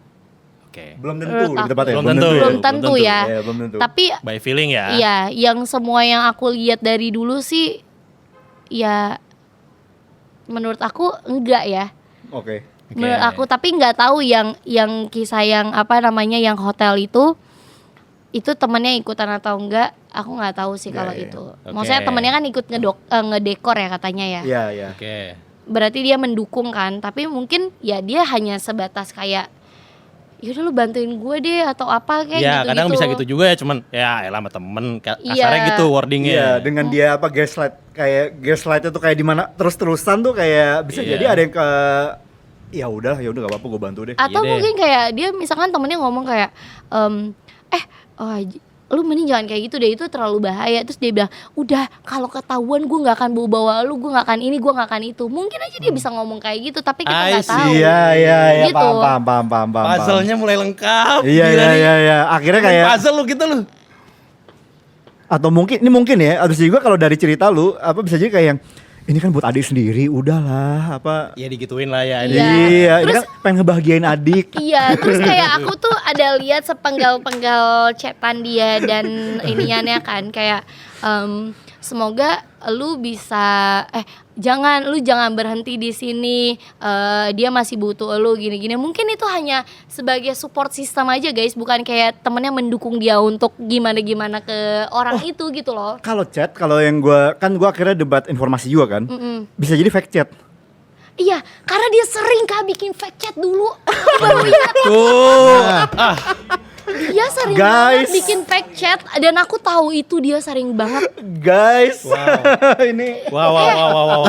Oke. Belum tentu Menurut lebih tepatnya. Belum tentu. ya. Belum tentu ya. Iya, belum tentu. Tapi By feeling ya. iya, yang semua yang aku lihat dari dulu sih ya menurut aku enggak ya. Oke. Oke. Menurut aku, tapi nggak tahu yang kisah yang yang hotel itu temannya ikutan atau enggak, aku nggak tahu sih kalau iya. itu. Oke. Maksudnya temannya kan ikut ngedekor ya katanya ya. Iya, iya. Oke. Berarti dia mendukung kan, tapi mungkin ya dia hanya sebatas kayak yaudah lu bantuin gue deh atau apa kayak Ya gitu-gitu. kadang bisa gitu juga ya, cuman ya elah sama temen kasarnya Iya. gitu wordingnya. Iya, dengan dia gaslight itu kayak di mana terus-terusan tuh kayak bisa Iya. jadi ada yang ke ya udah gak apa-apa gue bantu deh. Atau Iya deh. mungkin kayak dia misalkan temennya ngomong kayak lu mending jangan kayak gitu deh, itu terlalu bahaya. Terus dia bilang udah kalau ketahuan gue nggak akan bawa lu, gue nggak akan ini, gue nggak akan itu. Mungkin aja dia bisa ngomong kayak gitu, tapi kita I nggak see. tahu. Iya, Gitu. paham. Puzzle-nya mulai lengkap. Iya, Gila nih. iya. Akhirnya Main kayak puzzle lu gitu lu. atau mungkin ya, atau juga kalau dari cerita lu apa bisa jadi kayak yang ini kan buat adik sendiri, udahlah apa. Ya digituin lah ya. Iya. Iya, ini Terus- kan pengen ngebahagiain adik. Iya, terus kayak aku tuh ada lihat sepenggal-penggal chatan dia dan iniannya kan kayak semoga lu bisa jangan berhenti di sini, dia masih butuh lu gini-gini. Mungkin itu hanya sebagai support system aja guys, bukan kayak temennya mendukung dia untuk gimana-gimana ke orang itu gitu loh. Kalau yang gua akhirnya debat informasi juga kan. Bisa jadi fake chat. Iya, karena dia sering Kak bikin fake chat dulu. Aku baru ingat. Tuh. Dia sering Guys. banget bikin fake chat dan aku tahu itu dia sering banget. Guys. Ini Wow.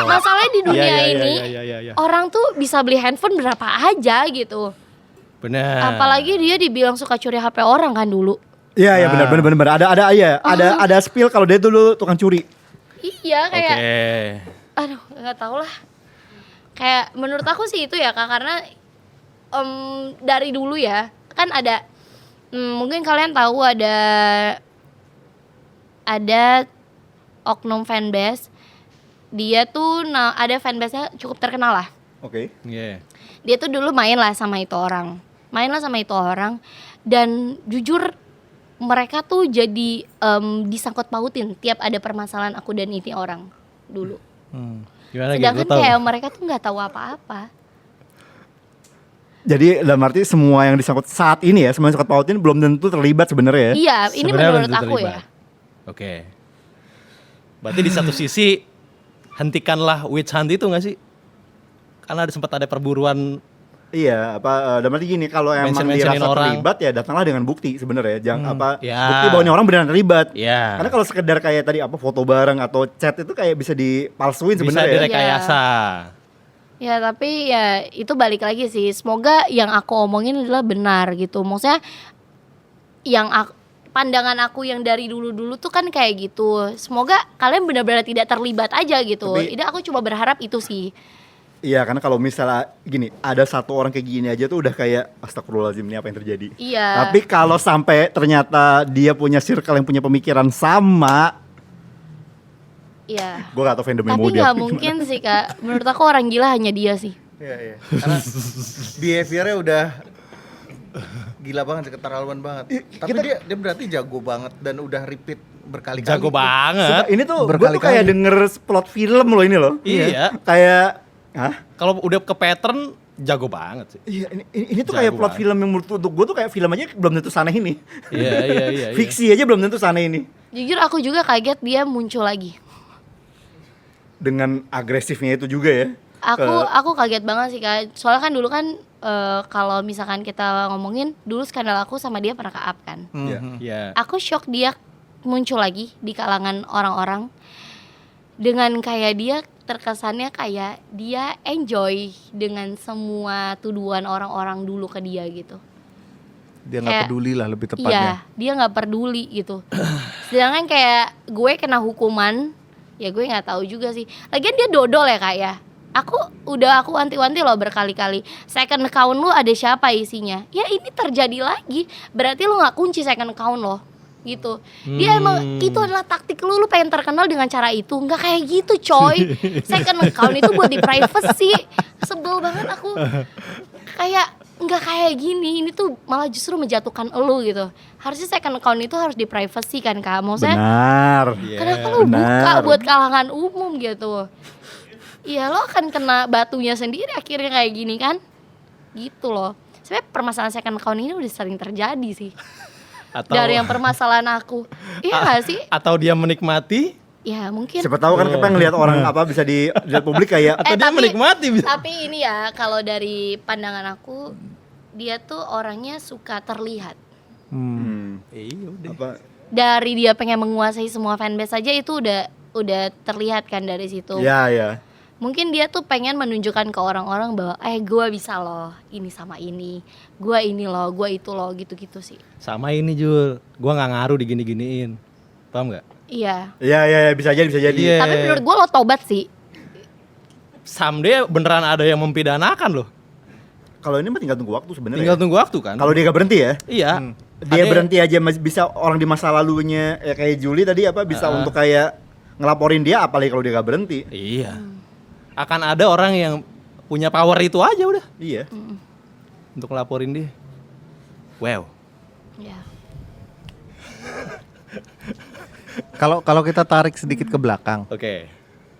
Masalahnya di dunia Iya, ini iya. orang tuh bisa beli handphone berapa aja gitu. Benar. Apalagi dia dibilang suka curi HP orang kan dulu. Iya, benar. Ada spill kalau dia dulu tukang curi. Iya Oke. kayak aduh nggak tahu lah. Kayak menurut aku sih itu ya Kak, karena dari dulu ya kan ada mungkin kalian tahu ada oknum fanbase. Dia tuh ada fanbase-nya cukup terkenal lah. Oke. Iya. Dia tuh dulu main lah sama itu orang dan jujur mereka tuh jadi disangkut pautin tiap ada permasalahan aku dan ini orang dulu. Gimana Sedangkan gitu? kayak mereka tuh nggak tahu apa-apa. Jadi dalam arti semua yang disangkut saat ini ya, semua yang disangkut pautin belum tentu terlibat sebenarnya ya. Iya, ini Sebenarnya menurut belum aku terlibat. ya. Oke. Berarti di satu sisi hentikanlah witch hunt itu nggak sih? Karena sempat ada perburuan. Iya, dalam arti gini, kalau emang Mention-mentionin dirasa orang. terlibat ya datanglah dengan bukti sebenarnya. Jangan Ya. bukti bahwa ini orang beneran terlibat. Ya. Karena kalau sekedar kayak tadi foto bareng atau chat itu kayak bisa dipalsuin Bisa sebenarnya. direkayasa. Ya tapi ya itu balik lagi sih. Semoga yang aku omongin adalah benar gitu. Maksudnya pandangan aku yang dari dulu-dulu tuh kan kayak gitu. Semoga kalian benar-benar tidak terlibat aja gitu. Ini aku cuma berharap itu sih. Iya, karena kalau misalnya gini, ada satu orang kayak gini aja tuh udah kayak astagfirullahaladzim, ini apa yang terjadi. Iya. Tapi kalau sampai ternyata dia punya circle yang punya pemikiran sama, Iya. gue gak tau fandomnya Tapi mau dia. nggak mungkin sih kak. Menurut aku orang gila hanya dia sih. Iya. Karena behaviornya udah gila banget, keterlaluan banget. Tapi dia berarti jago banget dan udah repeat berkali-kali. Jago banget. Sumpah, ini tuh gue tuh Berkali-kali. kayak denger plot film loh ini loh. Iya. Kayak, hah? Kalau udah ke pattern jago banget sih. Iya, ini tuh Jago kayak plot banget. film yang menurut untuk gue tuh kayak film aja belum tentu sana ini. Iya. Fiksi aja belum tentu sana ini. Jujur aku juga kaget dia muncul lagi. Dengan agresifnya itu juga ya. Aku kaget banget sih kak. Soalnya kan dulu kan kalau misalkan kita ngomongin dulu skandal aku sama dia pernah ke-up kan. Iya. Aku shock dia muncul lagi di kalangan orang-orang dengan kayak dia terkesannya kayak dia enjoy dengan semua tuduhan orang-orang dulu ke dia gitu. Dia nggak Kayak- peduli lah lebih Iya, tepatnya. dia nggak peduli gitu. Sedangkan kayak gue kena hukuman, ya gue nggak tahu juga sih. Lagian dia dodol ya kak ya. Aku wanti-wanti loh berkali-kali. Second account lu ada siapa isinya? Ya ini terjadi lagi. Berarti lu nggak kunci second account lo, gitu. Dia emang itu adalah taktik lu pengen terkenal dengan cara itu. Nggak kayak gitu coy. Second account itu buat di privacy. Sebel banget aku. Kayak nggak kayak gini. Ini tuh malah justru menjatuhkan elu gitu. Harusnya second account itu harus di privacy kan kak. Maksudnya Benar. kenapa lu buka benar. buat kalangan umum gitu? Iya lo akan kena batunya sendiri akhirnya kayak gini kan. Gitu loh. Sebenarnya permasalahan second account ini udah sering terjadi sih. Atau Dari yang permasalahan aku. Iya gak sih? atau dia menikmati Ya mungkin. Siapa tahu kan kita ngelihat orang apa bisa di publik kayak atau dia menikmati bisa. Tapi ini ya kalau dari pandangan aku, dia tuh orangnya suka terlihat. Iya udah. apa Dari dia pengen menguasai semua fanbase aja itu udah terlihat kan dari situ. ya. Mungkin dia tuh pengen menunjukkan ke orang-orang bahwa gue bisa loh ini sama ini, gue ini loh, gue itu loh, gitu-gitu sih. Sama ini Jul, gua nggak ngaruh digini-giniin. Paham nggak? Iya. Ya, bisa jadi. Iya. Tapi menurut gue lo tobat sih. Someday beneran ada yang mempidanakan loh. Kalau ini mah tinggal tunggu waktu sebenarnya. Tinggal tunggu waktu kan. Kalau dia gak berhenti ya. Iya. Dia Ada- berhenti aja bisa orang di masa lalunya ya kayak Juli tadi apa bisa untuk kayak ngelaporin dia apalagi kalau dia gak berhenti. Iya. Akan ada orang yang punya power itu aja udah Iya. untuk ngelaporin dia. Wow. Ya. Kalau kita tarik sedikit ke belakang, Oke.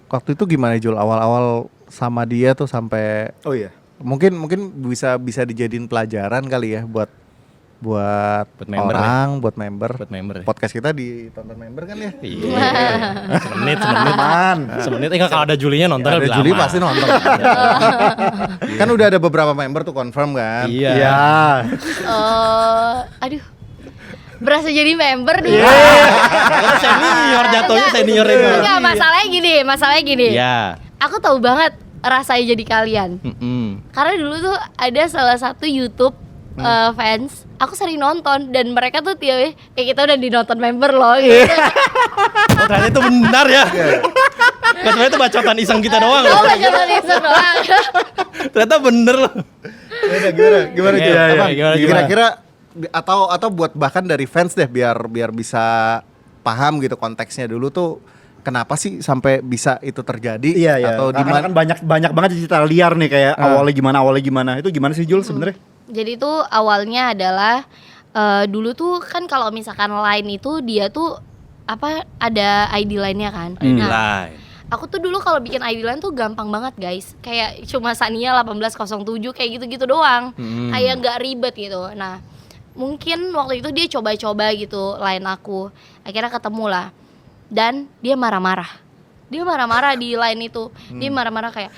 waktu itu gimana Jul? Awal-awal sama dia tuh sampai Oh iya. mungkin bisa dijadiin pelajaran kali ya buat Buat member orang, buat member. Buat member ya. Podcast kita ditonton member kan ya? Iya. semenit. Aman. Semenit. Enggak kalau ada Julinya nonton Ada lebih Juli lama. pasti nonton. Kan udah ada beberapa member tuh confirm kan? Iya. Iya. Aduh. Berasa jadi member nih. Karena senior jatuhnya senior itu. Enggak, masalahnya gini. Iya. Aku tahu banget rasanya jadi kalian. Mm-mm. Karena dulu tuh ada salah satu YouTube fans, aku sering nonton dan mereka tuh kayak kita udah dinonton member loh gitu. Oh ternyata itu benar ya. Nggak sebenarnya itu bacotan iseng kita doang. Oh, baca tulisan doang. Ternyata bener loh. Gimana Iya, Jul? iya, Apa? gimana? Kira-kira atau buat bahkan dari fans deh biar bisa paham gitu konteksnya dulu tuh kenapa sih sampai bisa itu terjadi Iya. atau di Karena mana kan banyak banget cerita liar nih kayak awalnya gimana. Itu gimana sih Jul sebenarnya? Jadi tuh awalnya adalah dulu tuh kan kalau misalkan Line itu dia tuh apa ada ID line-nya kan. Nah, aku tuh dulu kalau bikin ID line tuh gampang banget guys. Kayak cuma Sania 1807 kayak gitu-gitu doang. Kayak nggak ribet gitu. Nah, mungkin waktu itu dia coba-coba gitu line aku. Akhirnya ketemu lah. Dan dia marah-marah. Dia marah-marah di line itu. Dia marah-marah kayak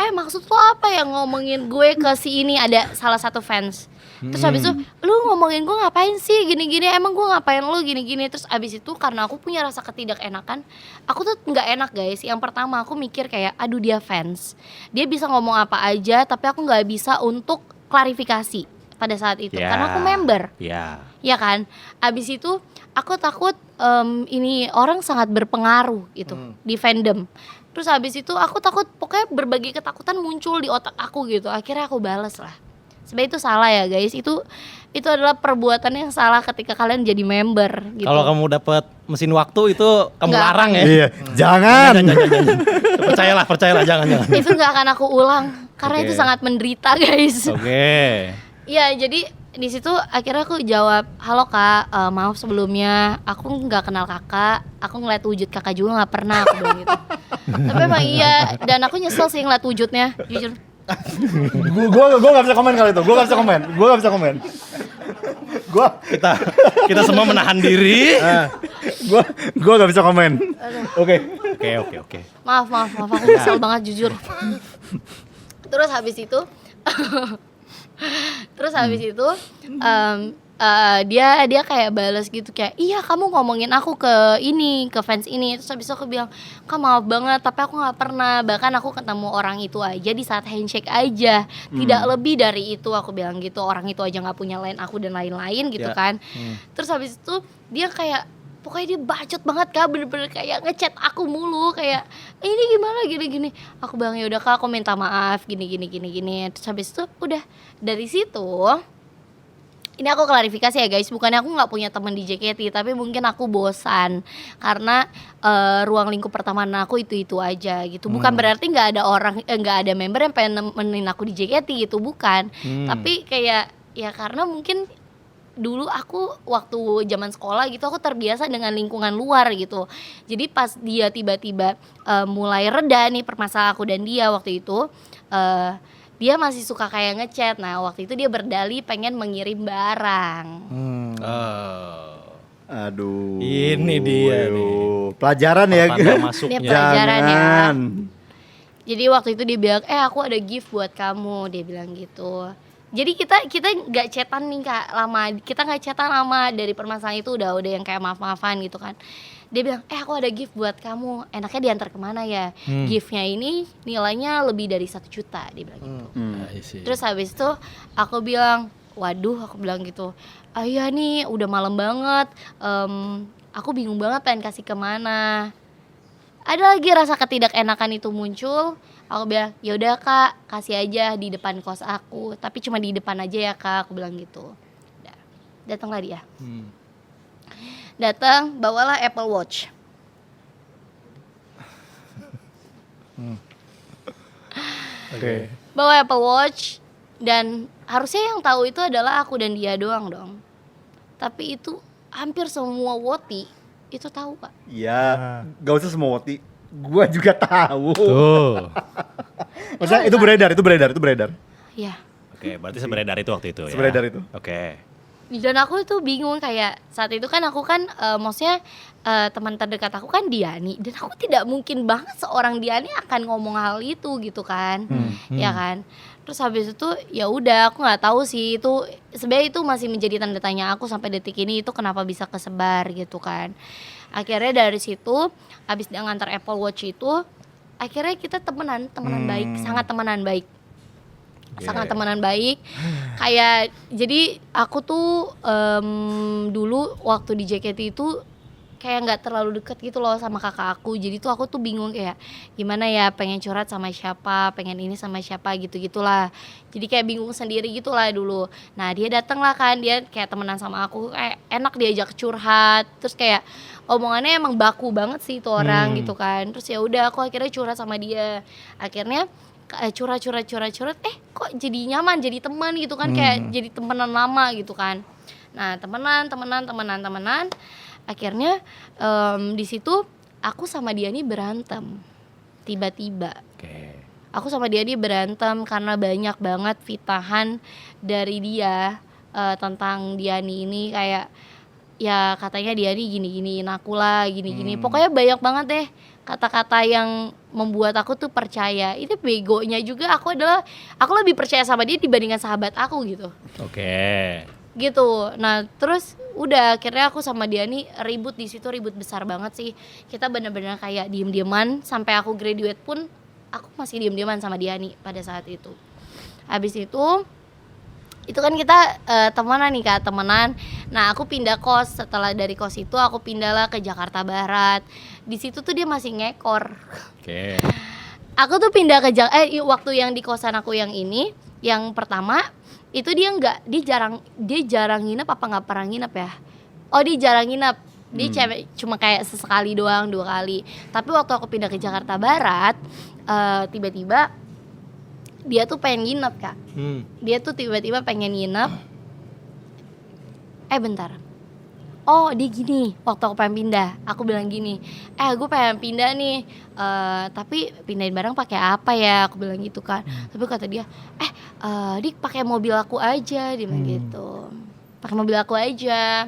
maksud lo apa yang ngomongin gue ke si ini, ada salah satu fans. Terus habis itu lu ngomongin gue ngapain sih gini-gini, emang gue ngapain lu gini-gini. Terus habis itu karena aku punya rasa ketidakenakan, aku tuh nggak enak guys. Yang pertama aku mikir kayak aduh dia fans, dia bisa ngomong apa aja tapi aku nggak bisa untuk klarifikasi pada saat itu Ya. karena aku member. Iya. Ya kan? Abis itu aku takut ini orang sangat berpengaruh gitu di fandom. Terus habis itu aku takut pokoknya berbagai ketakutan muncul di otak aku gitu. Akhirnya aku bales lah. Sebenarnya itu salah ya guys. Itu adalah perbuatan yang salah ketika kalian jadi member gitu. Kalau kamu dapat mesin waktu itu kamu Nggak. larang ya. Iya, jangan. Percayalah, jangan. Itu nggak akan aku ulang karena Oke. itu sangat menderita guys. Oke. Iya, jadi di situ akhirnya aku jawab, halo kak, maaf sebelumnya, aku nggak kenal kakak, aku ngeliat wujud kakak juga nggak pernah, aku bilang gitu. Tapi emang iya, dan aku nyesel sih ngeliat wujudnya, jujur. Gue nggak bisa komen kali itu. Gue nggak bisa komen. Kita semua menahan diri. Gue nggak bisa komen. Oke. Oke. Maaf, aku nyesel banget jujur. Terus habis itu, dia kayak balas gitu kayak, iya kamu ngomongin aku ke fans ini. Terus habis itu aku bilang, kak maaf banget tapi aku nggak pernah, bahkan aku ketemu orang itu aja di saat handshake aja, tidak lebih dari itu, aku bilang gitu. Orang itu aja nggak punya line aku dan lain-lain gitu kan. Terus habis itu dia kayak pokoknya dia bacot banget kak, bener-bener kayak ngechat aku mulu kayak ini gimana gini. Aku bilang ya udah kak, aku minta maaf gini. Terus habis itu udah dari situ. Ini aku klarifikasi ya guys, bukannya aku nggak punya teman di JKT, tapi mungkin aku bosan karena ruang lingkup pertemanan aku itu aja gitu. Bukan berarti nggak ada member yang pengen nemenin aku di JKT gitu, bukan. Tapi kayak ya karena mungkin dulu aku waktu zaman sekolah gitu aku terbiasa dengan lingkungan luar gitu. Jadi pas dia tiba-tiba mulai reda nih permasalahan aku dan dia waktu itu, dia masih suka kayak ngechat. Nah waktu itu dia berdalih pengen mengirim barang. Aduh. Ini dia nih. Pelajaran ya. Pertanda masuknya. Dia pelajaran ya. Jangan. Jadi waktu itu dia bilang, aku ada gift buat kamu, dia bilang gitu. Jadi kita nggak chatan nih kak lama, kita nggak chatan lama dari permasalahan itu udah yang kayak maaf-maafan gitu kan. Dia bilang, aku ada gift buat kamu, enaknya diantar kemana ya? Giftnya ini nilainya lebih dari 1 juta, dia bilang gitu. Terus habis itu aku bilang, waduh, aku bilang gitu, iya nih udah malam banget, aku bingung banget pengen kasih kemana. Ada lagi rasa ketidakenakan itu muncul. Aku bilang, yaudah kak, kasih aja di depan kos aku, tapi cuma di depan aja ya kak, aku bilang gitu. Datanglah dia. Datang, bawalah Apple Watch. Oke. Bawa Apple Watch, dan harusnya yang tahu itu adalah aku dan dia doang dong. Tapi itu hampir semua woti itu tahu kak. Ya, gak usah semua woti. Gua juga tahu. Tuh. Maksudnya itu beredar. Ya. Oke, berarti seberedar itu waktu itu ya. Seberedar itu. Oke. Dan aku tuh bingung kayak saat itu kan aku kan maksudnya teman terdekat aku kan Diani, dan aku tidak mungkin banget seorang Diani akan ngomong hal itu gitu kan. Ya kan. Terus habis itu ya udah aku nggak tahu sih itu sebenarnya itu masih menjadi tanda tanya aku sampai detik ini, itu kenapa bisa kesebar gitu kan. Akhirnya dari situ habis dia ngantar Apple Watch itu akhirnya kita temenan baik, sangat temenan baik. Sangat temenan baik. Kayak jadi aku tuh dulu waktu di JKT itu kayak nggak terlalu deket gitu loh sama kakak aku. Jadi tuh aku tuh bingung kayak gimana ya, pengen curhat sama siapa, pengen ini sama siapa gitu-gitulah. Jadi kayak bingung sendiri gitulah dulu. Nah dia dateng lah kan, dia kayak temenan sama aku, kayak enak diajak curhat. Terus kayak omongannya emang baku banget sih itu orang gitu kan. Terus ya udah aku akhirnya curhat sama dia. Akhirnya curhat kok jadi nyaman, jadi teman gitu kan, kayak jadi temenan lama gitu kan. Nah temenan akhirnya di situ aku sama dia nih berantem tiba-tiba. Aku sama dia nih berantem karena banyak banget fitahan dari dia tentang Diani ini, kayak ya katanya Diani gini-giniin aku lah, gini-gini. Pokoknya banyak banget deh kata-kata yang membuat aku tuh percaya. Itu begonya juga aku lebih percaya sama dia dibandingkan sahabat aku gitu. Gitu. Nah, terus udah akhirnya aku sama dia nih ribut di situ, ribut besar banget sih. Kita bener-bener kayak diem-dieman sampai aku graduate pun aku masih diem-dieman sama dia nih pada saat itu. Habis itu Itu kan kita temenan nih Kak, temenan. Nah aku pindah kos, setelah dari kos itu aku pindahlah ke Jakarta Barat. Di situ tuh dia masih ngekor. Oke. Aku tuh pindah ke waktu yang di kosan aku yang ini, yang pertama itu dia jarang nginep apa nggak pernah nginep ya? Oh dia jarang nginep, dia cuma kayak sesekali doang, 2 kali. Tapi waktu aku pindah ke Jakarta Barat, tiba-tiba dia tuh pengen nginep Kak. Dia tuh tiba-tiba pengen nginep. Bentar. Oh dia gini, waktu aku pengen pindah, aku bilang gini, gue pengen pindah nih, tapi pindahin barang pakai apa ya? Aku bilang gitu kan. Tapi kata dia, Dik pakai mobil aku aja, dia bilang gitu. Pakai mobil aku aja,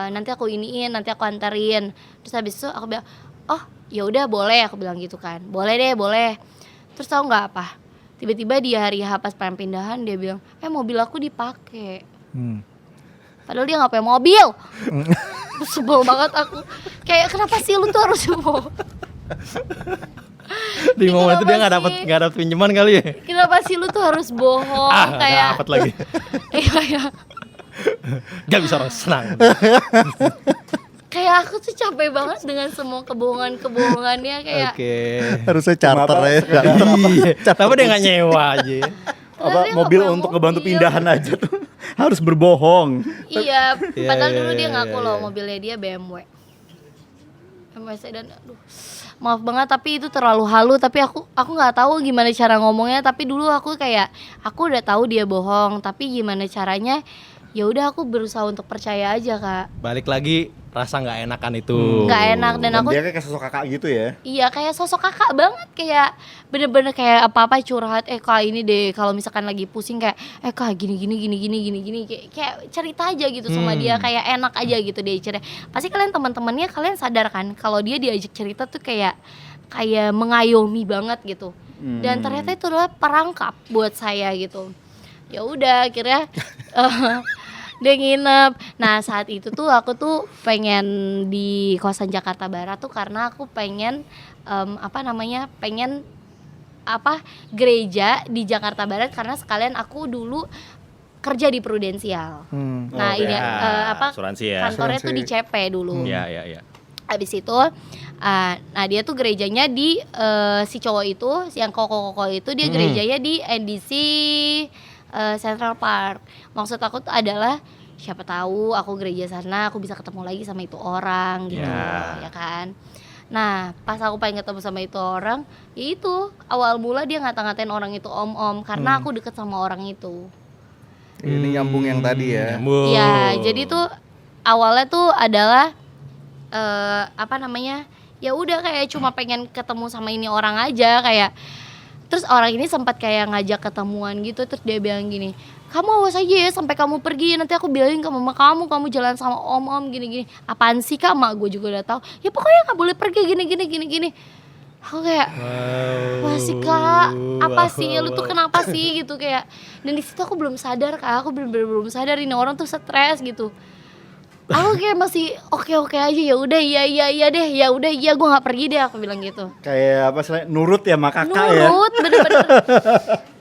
nanti aku nanti aku anterin. Terus habis itu aku bilang, oh ya udah boleh, aku bilang gitu kan. Boleh deh, boleh. Terus tahu nggak apa? Tiba-tiba di hari H pas pengen pindahan dia bilang, mobil aku dipakai. Padahal dia nggak punya mobil. Sebel banget aku. Kayak kenapa sih lu tuh harus bawa? Di momen itu dia nggak dapat pinjaman kali ya. Kenapa sih lu tuh harus bohong? Kayak dapat lagi. Iya. Gak bisa orang senang. Kayak aku tuh capek banget dengan semua kebohongannya kayak. Oke. Harusnya charter ya. Iya. Tapi dia nggak nyewa aja. Padahal dia Mobil nggak punya untuk ngebantu mobil. pindahan aja tuh harus berbohong. Iya, padahal Iya, dulu dia iya, ngaku iya, loh iya. mobilnya dia BMW sedan. Aduh, maaf banget tapi itu terlalu halu. Tapi aku nggak tahu gimana cara ngomongnya. Tapi dulu aku udah tahu dia bohong. Tapi gimana caranya? Ya udah aku berusaha untuk percaya aja Kak. Balik lagi rasa nggak enakan itu. Nggak enak dan aku Dia kayak sosok kakak gitu ya. iya kayak sosok kakak banget, kayak bener-bener kayak apa-apa curhat, Kak ini deh kalau misalkan lagi pusing kayak Kak gini kayak cerita aja gitu sama dia, kayak enak aja gitu dia cerita. Pasti teman-temannya kalian sadar kan kalau dia diajak cerita tuh kayak mengayomi banget gitu. Dan ternyata itu adalah perangkap buat saya gitu. Ya udah akhirnya dia nginep. Nah saat itu tuh aku tuh pengen di kosan Jakarta Barat tuh karena aku pengen pengen gereja di Jakarta Barat karena sekalian aku dulu kerja di Prudensial. Nah ini asuransi ya. kantornya tuh di CP dulu. Iya. Habis itu nah dia tuh gerejanya di si cowok itu, yang koko itu dia gerejanya di NDC Central Park. Maksud aku tuh adalah siapa tahu aku gereja sana aku bisa ketemu lagi sama itu orang gitu, ya kan. Nah pas aku pengen ketemu sama itu orang, ya itu awal mula dia ngata-ngatain orang itu om karena aku deket sama orang itu. Ini nyambung yang tadi ya. Ya jadi tuh awalnya tuh adalah ya udah kayak cuma pengen ketemu sama ini orang aja kayak. Terus orang ini sempat kayak ngajak ketemuan gitu. Terus dia bilang gini, kamu awas aja ya sampai kamu pergi, nanti aku bilangin ke mama kamu jalan sama om gini. Apaan sih Kak, mak gue juga udah tahu. Ya pokoknya gak boleh pergi gini. Aku kayak, wah sih Kak, apa sih lu tuh kenapa sih gitu kayak. Dan di situ aku belum sadar Kak, aku bener-bener belum sadar ini orang tuh stres gitu. Aku kayak masih oke aja, ya udah iya deh, ya udah iya gue nggak pergi deh, aku bilang gitu. Kayak apa sih, nurut ya sama kakak ya. Nurut,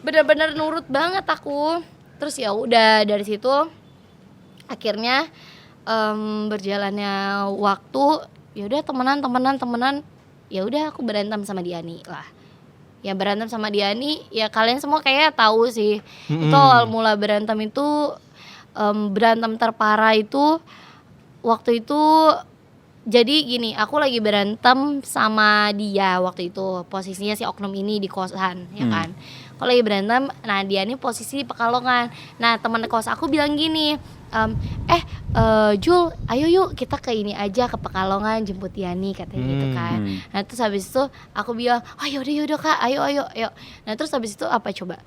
bener-bener nurut banget aku. Terus ya udah dari situ akhirnya berjalannya waktu, ya udah temenan. Ya udah aku berantem sama Diani lah. Ya berantem sama Diani, ya kalian semua kayak tahu sih. Itu awal mula berantem itu berantem terparah itu waktu itu. Jadi gini, aku lagi berantem sama dia waktu itu. Posisinya si oknum ini di kosan, ya kan. Aku lagi berantem, nah dia nih posisi di Pekalongan. Nah teman kos aku bilang gini, Jul, ayo yuk kita ke ini aja, ke Pekalongan jemput Diani, katanya gitu kan. Nah terus habis itu aku bilang, oh yaudah Kak, ayo. Nah terus habis itu apa coba?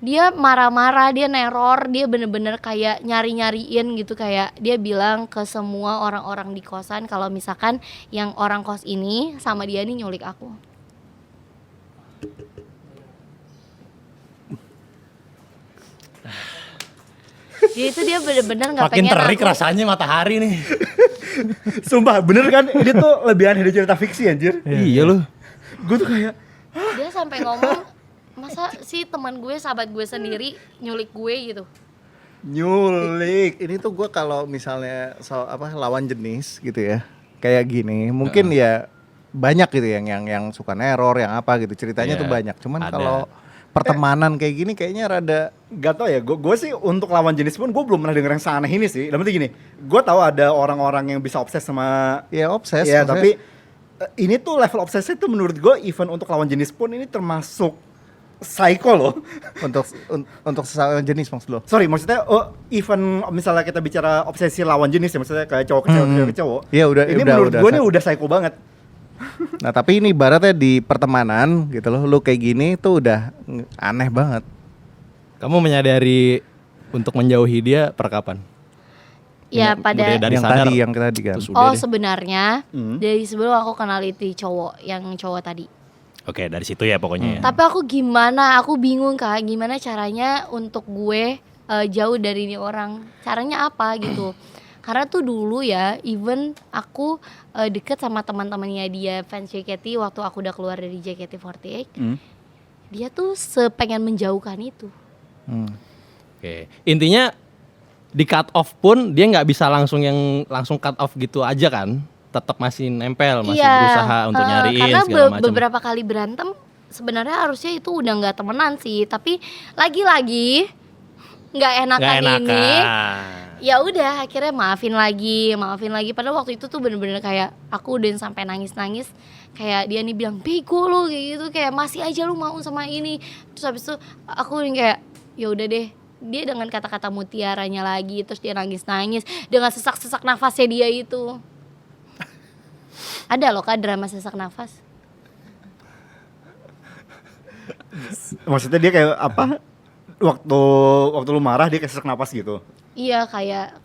Dia marah-marah, dia neror, dia bener-bener kayak nyari-nyariin gitu. Kayak dia bilang ke semua orang-orang di kosan kalau misalkan yang orang kos ini sama dia nih nyulik aku. Dia itu dia bener-bener gak Makin pengen terik aku. rasanya matahari nih. Sumpah bener kan, dia tuh lebihan dari cerita fiksi anjir. Iya loh. Gue tuh kayak Dia sampai ngomong, masa sih teman gue, sahabat gue sendiri nyulik gue gitu. Nyulik. Ini tuh gue kalau misalnya lawan jenis gitu ya, kayak gini, mungkin ya banyak gitu yang suka neror, yang apa gitu ceritanya Iya, tuh banyak. Cuman ada. kalau pertemanan kayak gini kayaknya rada Gak tau ya, gue sih untuk lawan jenis pun gue belum pernah denger yang seaneh ini sih. Dalam arti gini, gue tahu ada orang-orang yang bisa obses sama ya obses. ya, maksudnya tapi ini tuh level obsesnya tuh menurut gue even untuk lawan jenis pun ini termasuk psycho loh. untuk sesama jenis maksud lo. Sorry, maksudnya even misalnya kita bicara obsesi lawan jenis ya, maksudnya kayak cowok ke cewek, cewek ke cowok. Iya, udah, Ini udah, menurut udah gue ini psycho. udah psycho banget. Nah tapi ini ibaratnya di pertemanan gitu loh, lu kayak gini tuh udah aneh banget. Kamu menyadari untuk menjauhi dia per kapan? Ya Udah pada dari yang sadar. tadi kan. Terus udah Oh deh. sebenarnya dari sebelum aku kenal itu yang cowok tadi. Oke, dari situ ya pokoknya ya. Tapi aku aku bingung Kak, gimana caranya untuk gue jauh dari ini orang. Caranya apa gitu. Karena tuh dulu ya, even aku deket sama teman-temannya dia fans JKT waktu aku udah keluar dari JKT48. Dia tuh sepengen menjauhkan itu. Oke. Intinya di cut off pun dia nggak bisa langsung cut off gitu aja kan? Tetap masih nempel, masih berusaha untuk nyariin karena segala macam. beberapa kali berantem sebenarnya harusnya itu udah nggak temenan sih, tapi lagi-lagi nggak enakan ini. Ya udah akhirnya maafin lagi padahal waktu itu tuh bener-bener kayak aku udah sampai nangis kayak dia nih bilang bego lo kayak gitu, kayak masih aja lu mau sama ini. Terus habis itu aku kayak ya udah deh, dia dengan kata-kata mutiaranya lagi, terus dia nangis dengan sesak-sesak nafasnya dia itu. Ada loh Kak drama sesak nafas. Maksudnya dia kayak apa? Waktu lu marah dia kayak sesak napas gitu. Iya kayak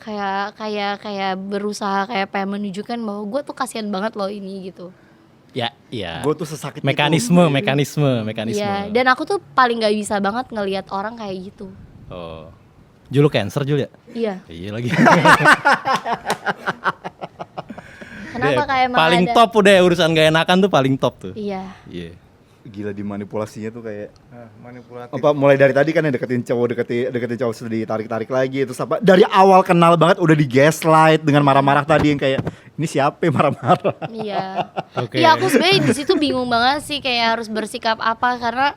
berusaha kayak pengen menunjukkan bahwa gue tuh kasihan banget loh ini gitu. Ya, iya. Gue tuh sesakit Mekanisme. Iya, dan aku tuh paling gak bisa banget ngelihat orang kayak gitu. Oh. Jul cancer Jul ya? Iya. Iya lagi. Kenapa kayak emang paling ada. top udah urusan gak enakan tuh paling top tuh. Iya. Iya. Gila dimanipulasinya tuh kayak Manipulatif. apa, mulai dari tadi kan yang deketin cowok sudah ditarik lagi, terus apa dari awal kenal banget udah di gaslight dengan marah-marah tadi yang kayak ini siapa yang marah-marah. Iya. Oke. Iya aku sebenarnya di situ bingung banget sih kayak harus bersikap apa karena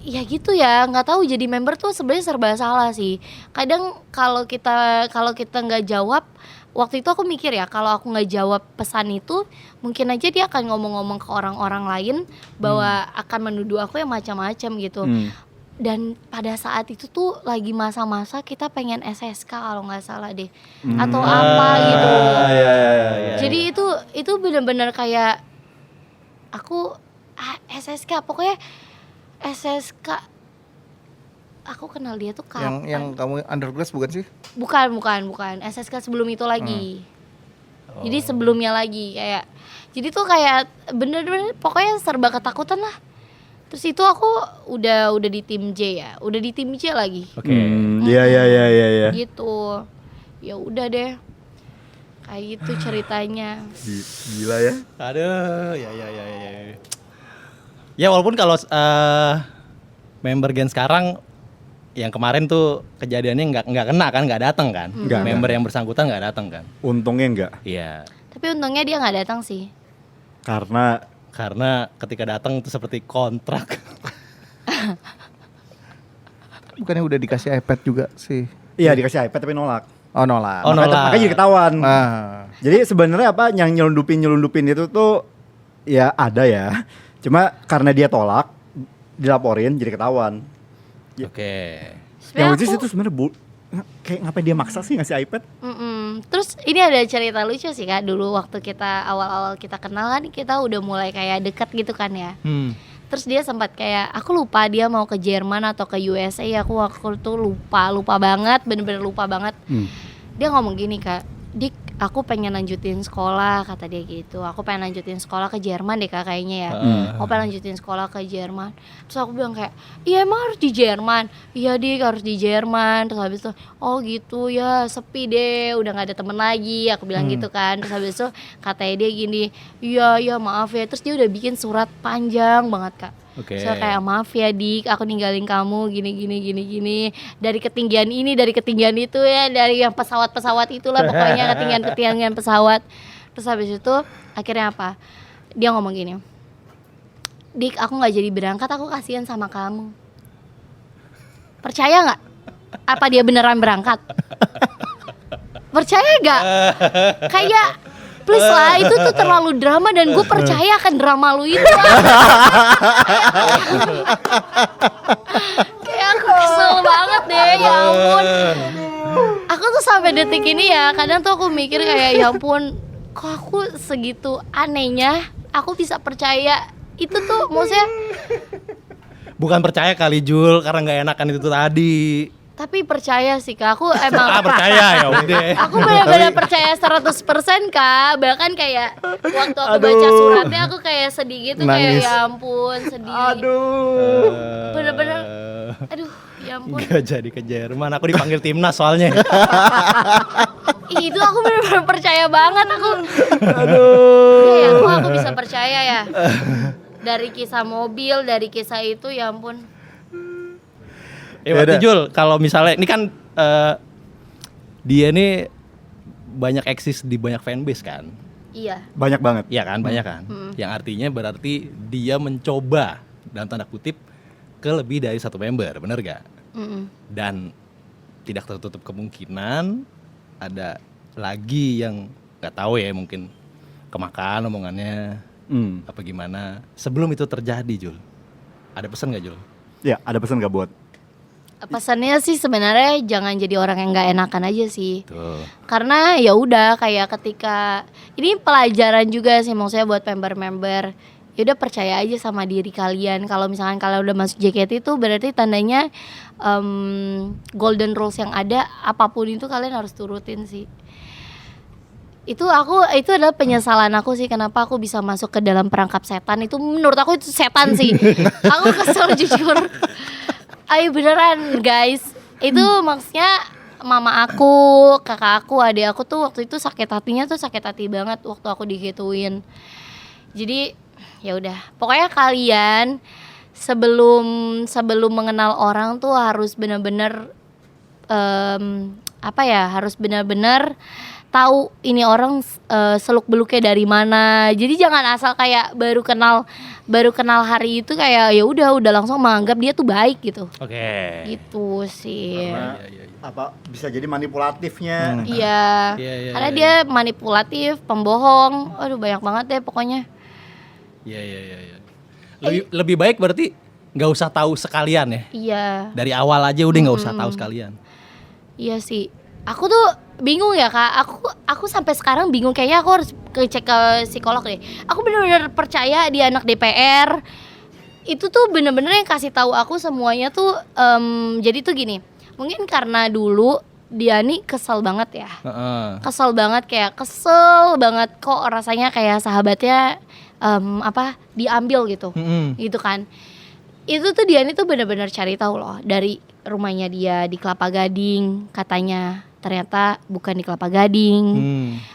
ya gitu ya, nggak tahu jadi member tuh sebenarnya serba salah sih. Kadang kalau kita nggak jawab, waktu itu aku mikir ya kalau aku nggak jawab pesan itu mungkin aja dia akan ngomong-ngomong ke orang-orang lain bahwa akan menuduh aku yang macam-macam gitu. Dan pada saat itu tuh lagi masa-masa kita pengen SSK kalau nggak salah deh atau apa gitu. Jadi itu benar-benar kayak aku SSK, pokoknya SSK aku kenal dia tuh kapan? Yang kamu undergrass bukan sih? Bukan SSK sebelum itu lagi. Jadi sebelumnya lagi kayak jadi tuh kayak bener-bener pokoknya serba ketakutan lah. Terus itu aku udah di tim J ya, udah di tim J lagi. Oke. Iya. Gitu. Ya udah deh. Kayak gitu ceritanya. Gila ya. Aduh, ya. Ya walaupun kalau member Gen sekarang yang kemarin tuh kejadiannya nggak kena kan, nggak datang kan, member yang bersangkutan nggak datang kan. Untungnya enggak. Iya. Tapi untungnya dia nggak datang sih. Karena ketika datang itu seperti kontrak. Bukannya udah dikasih iPad juga sih? Iya dikasih iPad tapi nolak. Oh nolak. Oh, nolak. Makanya jadi ketahuan. Nah, Jadi sebenarnya apa yang nyelundupin itu tuh ya ada ya. Cuma karena dia tolak dilaporin jadi ketahuan. Oke. Yang Sebenarnya lucu aku- itu sebenarnya kayak ngapain dia maksa sih ngasih iPad? Terus ini ada cerita lucu sih Kak, dulu waktu kita awal-awal kita kenal kan kita udah mulai kayak deket gitu kan ya. Terus dia sempat kayak aku lupa dia mau ke Jerman atau ke USA, aku waktu tuh lupa banget, bener-bener lupa banget. Dia ngomong gini Kak, Dik aku pengen lanjutin sekolah, kata dia gitu. Aku pengen lanjutin sekolah ke Jerman deh Kak kayaknya ya. Aku pengen lanjutin sekolah ke Jerman. Terus aku bilang kayak, iya emang harus di Jerman? Iya Dik harus di Jerman. Terus habis itu, oh gitu ya sepi deh, udah gak ada temen lagi. Aku bilang gitu kan. Terus habis itu katanya dia gini, iya maaf ya. Terus dia udah bikin surat panjang banget Kak. Oke. So kayak maaf ya Dik, aku ninggalin kamu gini. Dari ketinggian ini, dari ketinggian itu ya, dari yang pesawat itulah pokoknya ketinggian pesawat. Terus habis itu akhirnya apa? Dia ngomong gini, Dik, aku nggak jadi berangkat, aku kasihan sama kamu. Percaya nggak? Apa dia beneran berangkat? Percaya gak? Kayak please lah, itu tuh terlalu drama dan gue percaya akan drama lu itu. Kayak aku kesel banget deh, ya ampun. Aku tuh sampai detik ini ya, kadang tuh aku mikir kayak ya ampun, kok aku segitu anehnya, aku bisa percaya itu tuh maksudnya. Bukan percaya kali Jul, karena nggak enakan itu tadi. Tapi percaya sih Kak, aku emang Percaya ya udah. aku benar-benar percaya 100% Kak. Bahkan kayak waktu aku baca suratnya aku kayak sedih gitu. Nangis. Kayak ya ampun sedih. Bener-bener aduh ya ampun. Nggak jadi ke Jerman, aku dipanggil timnas soalnya. Ih, itu aku benar-benar percaya banget aku. Aduh. Aku bisa percaya ya. Dari kisah mobil, dari kisah itu ya ampun. Berarti Jul, kalau misalnya ini kan dia nih banyak eksis di banyak fanbase kan? Iya. Banyak banget. Iya kan, banyak kan. Yang artinya berarti dia mencoba dalam tanda kutip ke lebih dari satu member, bener gak? Dan tidak tertutup kemungkinan ada lagi yang nggak tahu ya, mungkin kemakan omongannya apa gimana. Sebelum itu terjadi Jul, ada pesan nggak Jul? Ya, ada pesan gak buat? Pesannya sih sebenarnya jangan jadi orang yang nggak enakan aja sih. Tuh. Karena ya udah kayak ketika ini pelajaran juga sih maksudnya buat member-member. Ya udah percaya aja sama diri kalian. Kalau misalkan kalian udah masuk JKT itu berarti tandanya golden rules yang ada apapun itu kalian harus turutin sih. Itu adalah penyesalan aku sih kenapa aku bisa masuk ke dalam perangkap setan. Itu menurut aku itu setan sih. Aku kesel jujur. Ayo beneran guys. Itu maksudnya mama aku, kakak aku, adik aku tuh waktu itu sakit hati banget waktu aku digituin. Jadi ya udah, pokoknya kalian sebelum mengenal orang tuh harus benar-benar harus benar-benar tahu ini orang seluk beluknya dari mana. Jadi jangan asal kayak baru kenal hari itu kayak ya udah langsung menganggap dia tuh baik gitu. Oke. Gitu sih. Karena apa bisa jadi manipulatifnya. Iya. Karena dia manipulatif, pembohong. Aduh banyak banget deh pokoknya. Iya. Lebih baik berarti nggak usah tahu sekalian ya. Iya. Dari awal aja udah nggak usah tahu sekalian. Iya sih. Aku tuh bingung ya Kak. Aku sampai sekarang bingung, kayaknya aku harus cek ke psikolog deh. Aku benar-benar percaya dia anak DPR. Itu tuh benar-benar yang kasih tahu aku semuanya tuh jadi tuh gini. Mungkin karena dulu dia nih kesel banget ya. Kesel banget kok rasanya kayak sahabatnya diambil gitu. Gitu kan. Itu tuh dia nih tuh benar-benar cari tahu loh dari rumahnya dia di Kelapa Gading katanya. Ternyata bukan di Kelapa Gading.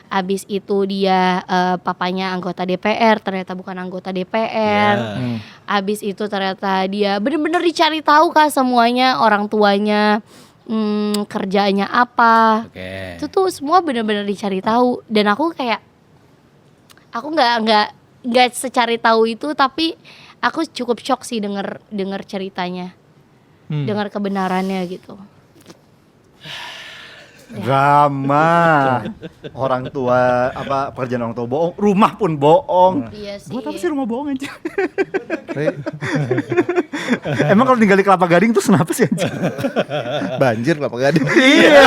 Abis itu dia papanya anggota DPR, ternyata bukan anggota DPR. Abis itu ternyata dia bener-bener dicari tahu Kak semuanya, orang tuanya kerjanya apa. Itu tuh semua bener-bener dicari tahu. Dan aku kayak aku nggak secari tahu itu, tapi aku cukup shock sih denger ceritanya, dengar kebenarannya gitu. Drama. Orang tua pekerjaan orang tua bohong, rumah pun bohong. Iya sih. Buat apa sih rumah bohong aja? Emang kalau tinggal di Kelapa Gading tuh kenapa sih anjir? Banjir Kelapa Gading. Iya.